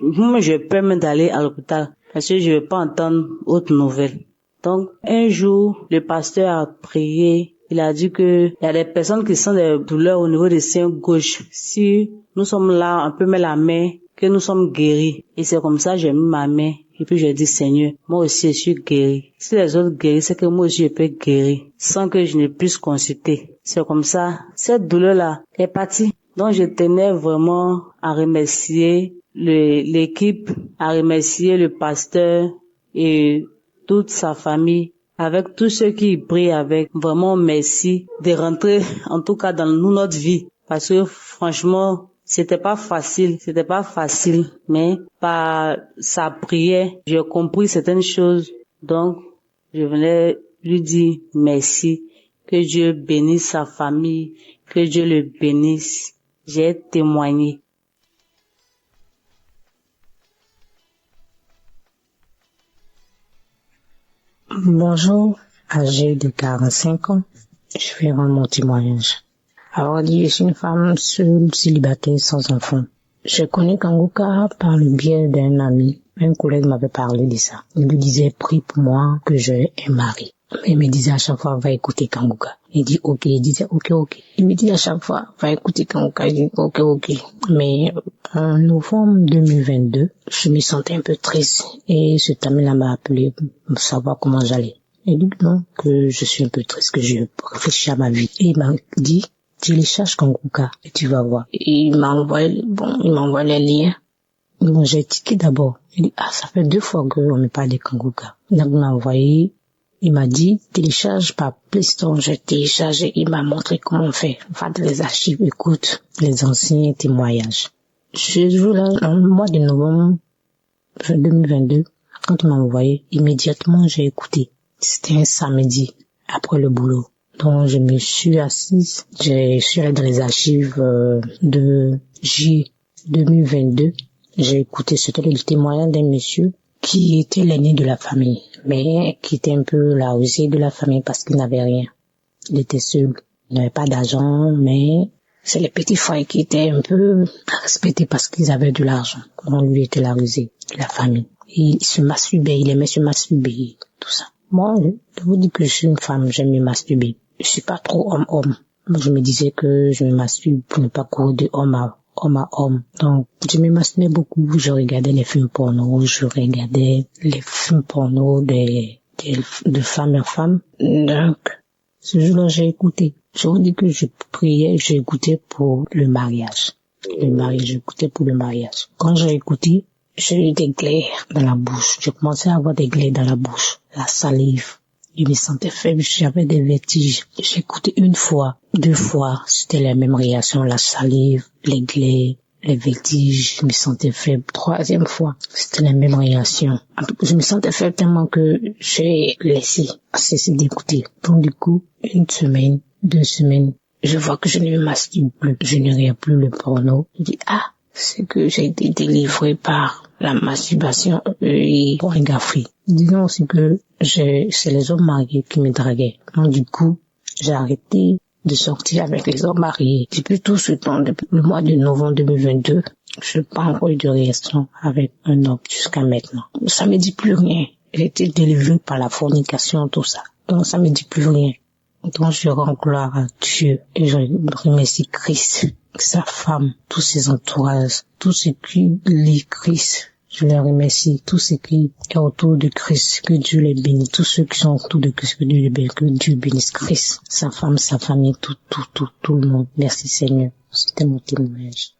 Speaker 16: peux même d'aller à l'hôpital parce que je ne veux pas entendre autre nouvelle. Donc, un jour, le pasteur a prié. Il a dit que il y a des personnes qui sentent des douleurs au niveau des seins gauche. Si nous sommes là, on peut mettre la main, que nous sommes guéris. Et c'est comme ça, j'ai mis ma main. Et puis j'ai dit, Seigneur, moi aussi je suis guéri. Si les autres guérissent, c'est que moi aussi je peux guérir sans que je ne puisse consulter. C'est comme ça, cette douleur-là est partie. Donc je tenais vraiment à remercier l'équipe, à remercier le pasteur et toute sa famille, avec tous ceux qui prient avec. Vraiment merci de rentrer en tout cas dans notre vie. Parce que franchement, c'était pas facile, mais par sa prière, j'ai compris certaines choses. Donc, je venais lui dire merci, que Dieu bénisse sa famille, que Dieu le bénisse. J'ai témoigné.
Speaker 17: Bonjour, âgé de 45 ans, je vais rendre mon témoignage. Alors, je suis une femme seule, célibataire, sans enfant. Je connais Konguka par le biais d'un ami. Un collègue m'avait parlé de ça. Il lui disait, prie pour moi que j'ai un mari. Il me disait à chaque fois, va écouter Konguka. Il dit, ok. Il disait, ok. Il me dit à chaque fois, va écouter Konguka. Il dit, ok. Mais en novembre 2022, je me sentais un peu triste. Et cet ami-là m'a appelé pour savoir comment j'allais. Il dit non, que je suis un peu triste, que je réfléchis à ma vie. Et il m'a dit, télécharge Konguka et tu vas voir. Et il m'a envoyé les liens. Bon, j'ai tiqué d'abord. Il dit, ça fait 2 fois qu'on me parle de Konguka. Donc, il m'a envoyé, il m'a dit, télécharge par Play Store. J'ai téléchargé, il m'a montré comment faire. Va dans les archives, écoute les anciens témoignages. Ce jour-là, en mois de novembre 2022, quand il m'a envoyé, immédiatement, j'ai écouté. C'était un samedi, après le boulot. Donc, je me suis assise, je suis allée dans les archives de 2022, j'ai écouté, c'était le témoignage d'un monsieur qui était l'aîné de la famille, mais qui était un peu la rusée de la famille parce qu'il n'avait rien. Il était seul, il n'avait pas d'argent, mais c'est les petits frères qui étaient un peu respectés parce qu'ils avaient de l'argent. On lui était la rusée de la famille. Il se masturbait, il aimait se masturber, tout ça. Moi, je vous dis que je suis une femme, j'aime me masturber. Je suis pas trop homme-homme. Je me disais que je me masturbe pour ne pas courir de homme à homme. Donc, je me masturbais beaucoup. Je regardais les films porno, je regardais les films porno de femme en femme. Donc, ce jour-là, j'ai écouté. Je vous dis que je priais, j'ai écouté pour le mariage. J'écoutais pour le mariage. Quand j'ai écouté, j'ai eu des glaires dans la bouche. J'ai commencé à avoir des glaires dans la bouche, la salive. Je me sentais faible, j'avais des vertiges. J'ai écouté une fois, 2 fois, c'était la même réaction, la salive, les glaires, les vertiges, je me sentais faible. 3e fois, c'était la même réaction. Je me sentais faible tellement que j'ai cessé d'écouter. Donc du coup, 1 semaine, 2 semaines, je vois que je ne me masturbe plus, je ne regarde plus le porno. Je dis, c'est que j'ai été délivré par la masturbation et pornographie. Disons aussi que c'est les hommes mariés qui me draguaient. Donc du coup, j'ai arrêté de sortir avec les hommes mariés. Depuis tout ce temps, depuis le mois de novembre 2022, je n'ai pas encore eu de relation avec un homme jusqu'à maintenant. Ça me dit plus rien. J'ai été délivré par la fornication, tout ça. Donc ça me dit plus rien. Donc je rends gloire à Dieu et je remercie Christ, sa femme, tous ses entourages, tous ceux qui lit Christ. Je les remercie, tous ceux qui sont autour de Christ, que Dieu les bénisse, tous ceux qui sont autour de Christ, que Dieu bénisse Christ, sa femme, sa famille, tout le monde. Merci Seigneur. C'était mon témoignage.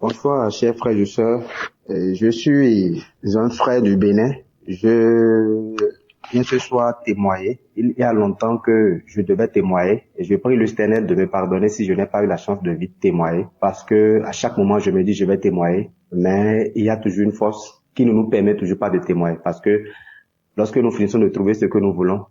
Speaker 4: Bonsoir, chers frères et sœurs. Je suis un frère du Bénin. Je viens ce soir témoigner. Il y a longtemps que je devais témoigner et je prie le Seigneur de me pardonner si je n'ai pas eu la chance de vite témoigner parce que à chaque moment je me dis je vais témoigner, mais il y a toujours une force qui ne nous permet toujours pas de témoigner parce que lorsque nous finissons de trouver ce que nous voulons,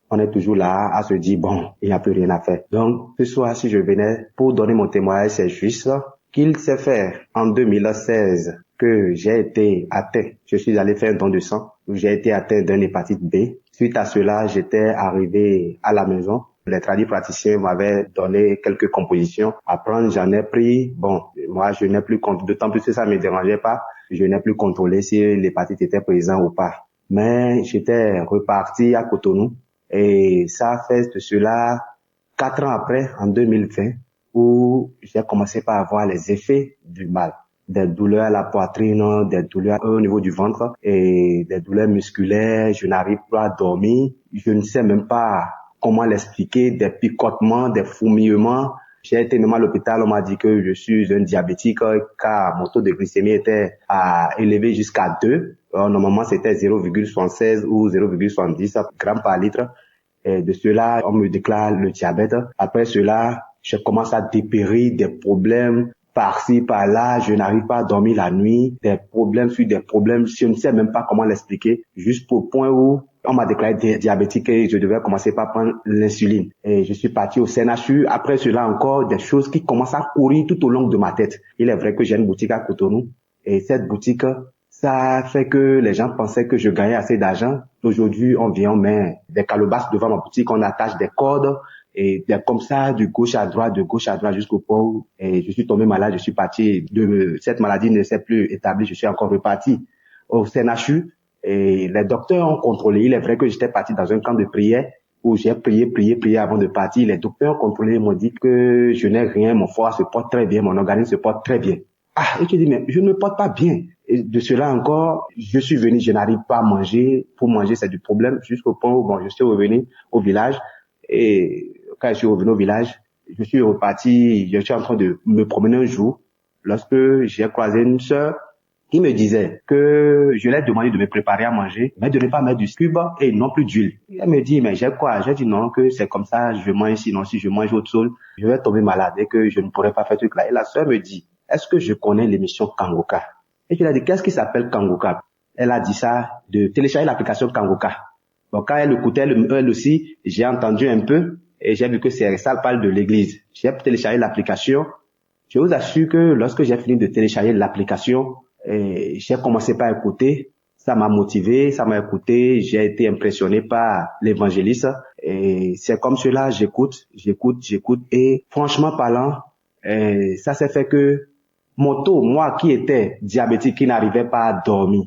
Speaker 4: on est toujours là à se dire bon, il n'y a plus rien à faire. Donc ce soir si je venais pour donner mon témoignage, c'est juste qu'il s'est fait en 2016 que j'ai été atteint. Je suis allé faire un don de sang où j'ai été atteint d'une hépatite B. Suite à cela, j'étais arrivé à la maison. Les praticiens m'avaient donné quelques compositions à prendre. J'en ai pris. Bon, moi, je n'ai plus contrôlé. D'autant plus que ça me dérangeait pas. Je n'ai plus contrôlé si l'hépatite était présente ou pas. Mais j'étais reparti à Cotonou et ça a fait de cela 4 ans après, en 2020. Où j'ai commencé par avoir les effets du mal. Des douleurs à la poitrine, des douleurs au niveau du ventre et des douleurs musculaires. Je n'arrive pas à dormir. Je ne sais même pas comment l'expliquer. Des picotements, des fourmillements. J'ai été même à l'hôpital, on m'a dit que je suis un diabétique car mon taux de glycémie était élevé jusqu'à 2. Normalement, c'était 0,76 ou 0,70 grammes par litre. Et de cela, on me déclare le diabète. Après cela, je commence à dépérir des problèmes par-ci, par-là. Je n'arrive pas à dormir la nuit. Des problèmes sur des problèmes. Je ne sais même pas comment l'expliquer. Juste au point où on m'a déclaré diabétique et je devais commencer par prendre l'insuline. Et je suis parti au CNHU. Après cela, encore des choses qui commencent à courir tout au long de ma tête. Il est vrai que j'ai une boutique à Cotonou. Et cette boutique, ça fait que les gens pensaient que je gagnais assez d'argent. Aujourd'hui, on vient, on met des calebasses devant ma boutique, on attache des cordes. Et comme ça, de gauche à droite jusqu'au point où je suis tombé malade, je suis parti. Cette maladie ne s'est plus établie, je suis encore reparti au CNHU. Et les docteurs ont contrôlé. Il est vrai que j'étais parti dans un camp de prière où j'ai prié avant de partir. Les docteurs ont contrôlé, m'ont dit que je n'ai rien, mon foie se porte très bien, mon organisme se porte très bien. Et tu dis, mais je ne me porte pas bien. Et de cela encore, je suis venu, je n'arrive pas à manger. Pour manger, c'est du problème jusqu'au point où je suis revenu au village. Et quand je suis revenu au village, je suis reparti, je suis en train de me promener un jour lorsque j'ai croisé une sœur qui me disait que je l'ai demandé de me préparer à manger, mais de ne pas mettre du cube et non plus d'huile. Elle me dit, mais j'ai quoi? J'ai dit non, que c'est comme ça, je mange, sinon si je mange autre chose, je vais tomber malade et que je ne pourrai pas faire ce truc-là. Et la sœur me dit, est-ce que je connais l'émission Kangoka? Et je lui ai dit, qu'est-ce qui s'appelle Kangoka? Elle a dit ça, de télécharger l'application Kangoka. Bon, quand elle écoutait, elle aussi, j'ai entendu un peu et j'ai vu que ça parle de l'église. J'ai téléchargé l'application. Je vous assure que lorsque j'ai fini de télécharger l'application, j'ai commencé par écouter, ça m'a motivé, ça m'a écouté, j'ai été impressionné par l'évangéliste et c'est comme cela, j'écoute et franchement parlant, ça s'est fait que mon taux, moi qui étais diabétique, qui n'arrivais pas à dormir,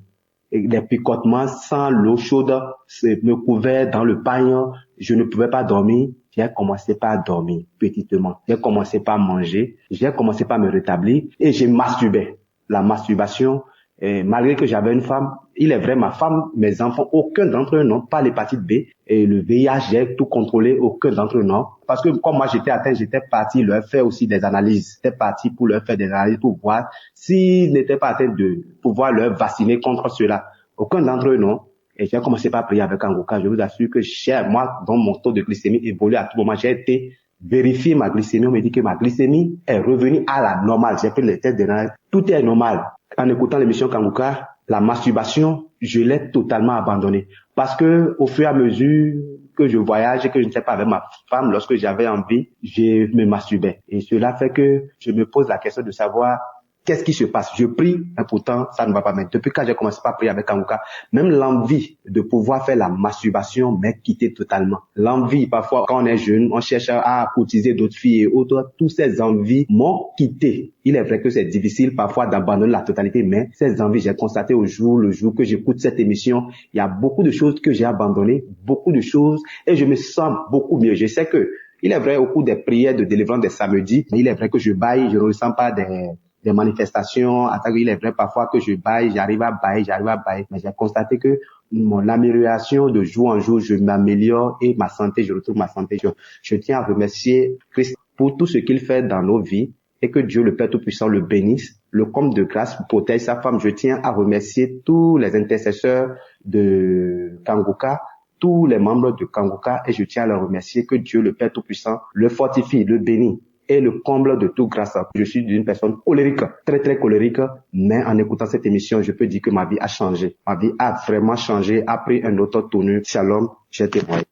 Speaker 4: et les picotements sans l'eau chaude me couvaient dans le pagne, je ne pouvais pas dormir. J'ai commencé par dormir petitement. J'ai commencé par manger. J'ai commencé par me rétablir et j'ai masturbé. La masturbation, malgré que j'avais une femme, il est vrai, ma femme, mes enfants, aucun d'entre eux n'ont pas l'hépatite B. Et le VIH, j'ai tout contrôlé, aucun d'entre eux non. Parce que comme moi j'étais atteint, j'étais parti leur faire aussi des analyses. J'étais parti pour leur faire des analyses pour voir s'ils n'étaient pas atteints de pouvoir leur vacciner contre cela. Aucun d'entre eux non. Et j'ai commencé par prier avec Kangoka. Je vous assure que moi, dont mon taux de glycémie évolue à tout moment, j'ai été vérifier ma glycémie. On me dit que ma glycémie est revenue à la normale. J'ai fait les tests d'analyse. Tout est normal. En écoutant l'émission Kangoka, la masturbation, je l'ai totalement abandonnée. Parce que au fur et à mesure que je voyage et que je ne sais pas avec ma femme, lorsque j'avais envie, je me masturbais. Et cela fait que je me pose la question de savoir qu'est-ce qui se passe? Je prie, mais pourtant, ça ne va pas. Mais depuis quand j'ai commencé à prier avec Kangoka, même l'envie de pouvoir faire la masturbation m'est quittée totalement. L'envie, parfois, quand on est jeune, on cherche à courtiser d'autres filles et autres. Toutes ces envies m'ont quitté. Il est vrai que c'est difficile parfois d'abandonner la totalité, mais ces envies, j'ai constaté le jour que j'écoute cette émission, il y a beaucoup de choses que j'ai abandonnées, beaucoup de choses, et je me sens beaucoup mieux. Je sais que, il est vrai, au cours des prières de délivrance des samedis, il est vrai que je baille, je ne ressens pas des manifestations, il est vrai parfois que je baille, j'arrive à bailler, mais j'ai constaté que mon amélioration de jour en jour, je m'améliore et ma santé, je retrouve ma santé. Je tiens à remercier Christ pour tout ce qu'il fait dans nos vies et que Dieu le Père Tout-Puissant le bénisse, le comble de grâce protège sa femme. Je tiens à remercier tous les intercesseurs de Kangoka, tous les membres de Kangoka et je tiens à leur remercier que Dieu le Père Tout-Puissant le fortifie, le bénit et le comble de toute grâce. Je suis une personne colérique, très très colérique, mais en écoutant cette émission, je peux dire que ma vie a changé. Ma vie a vraiment changé, a pris un autre tournure. Shalom, j'ai témoigné.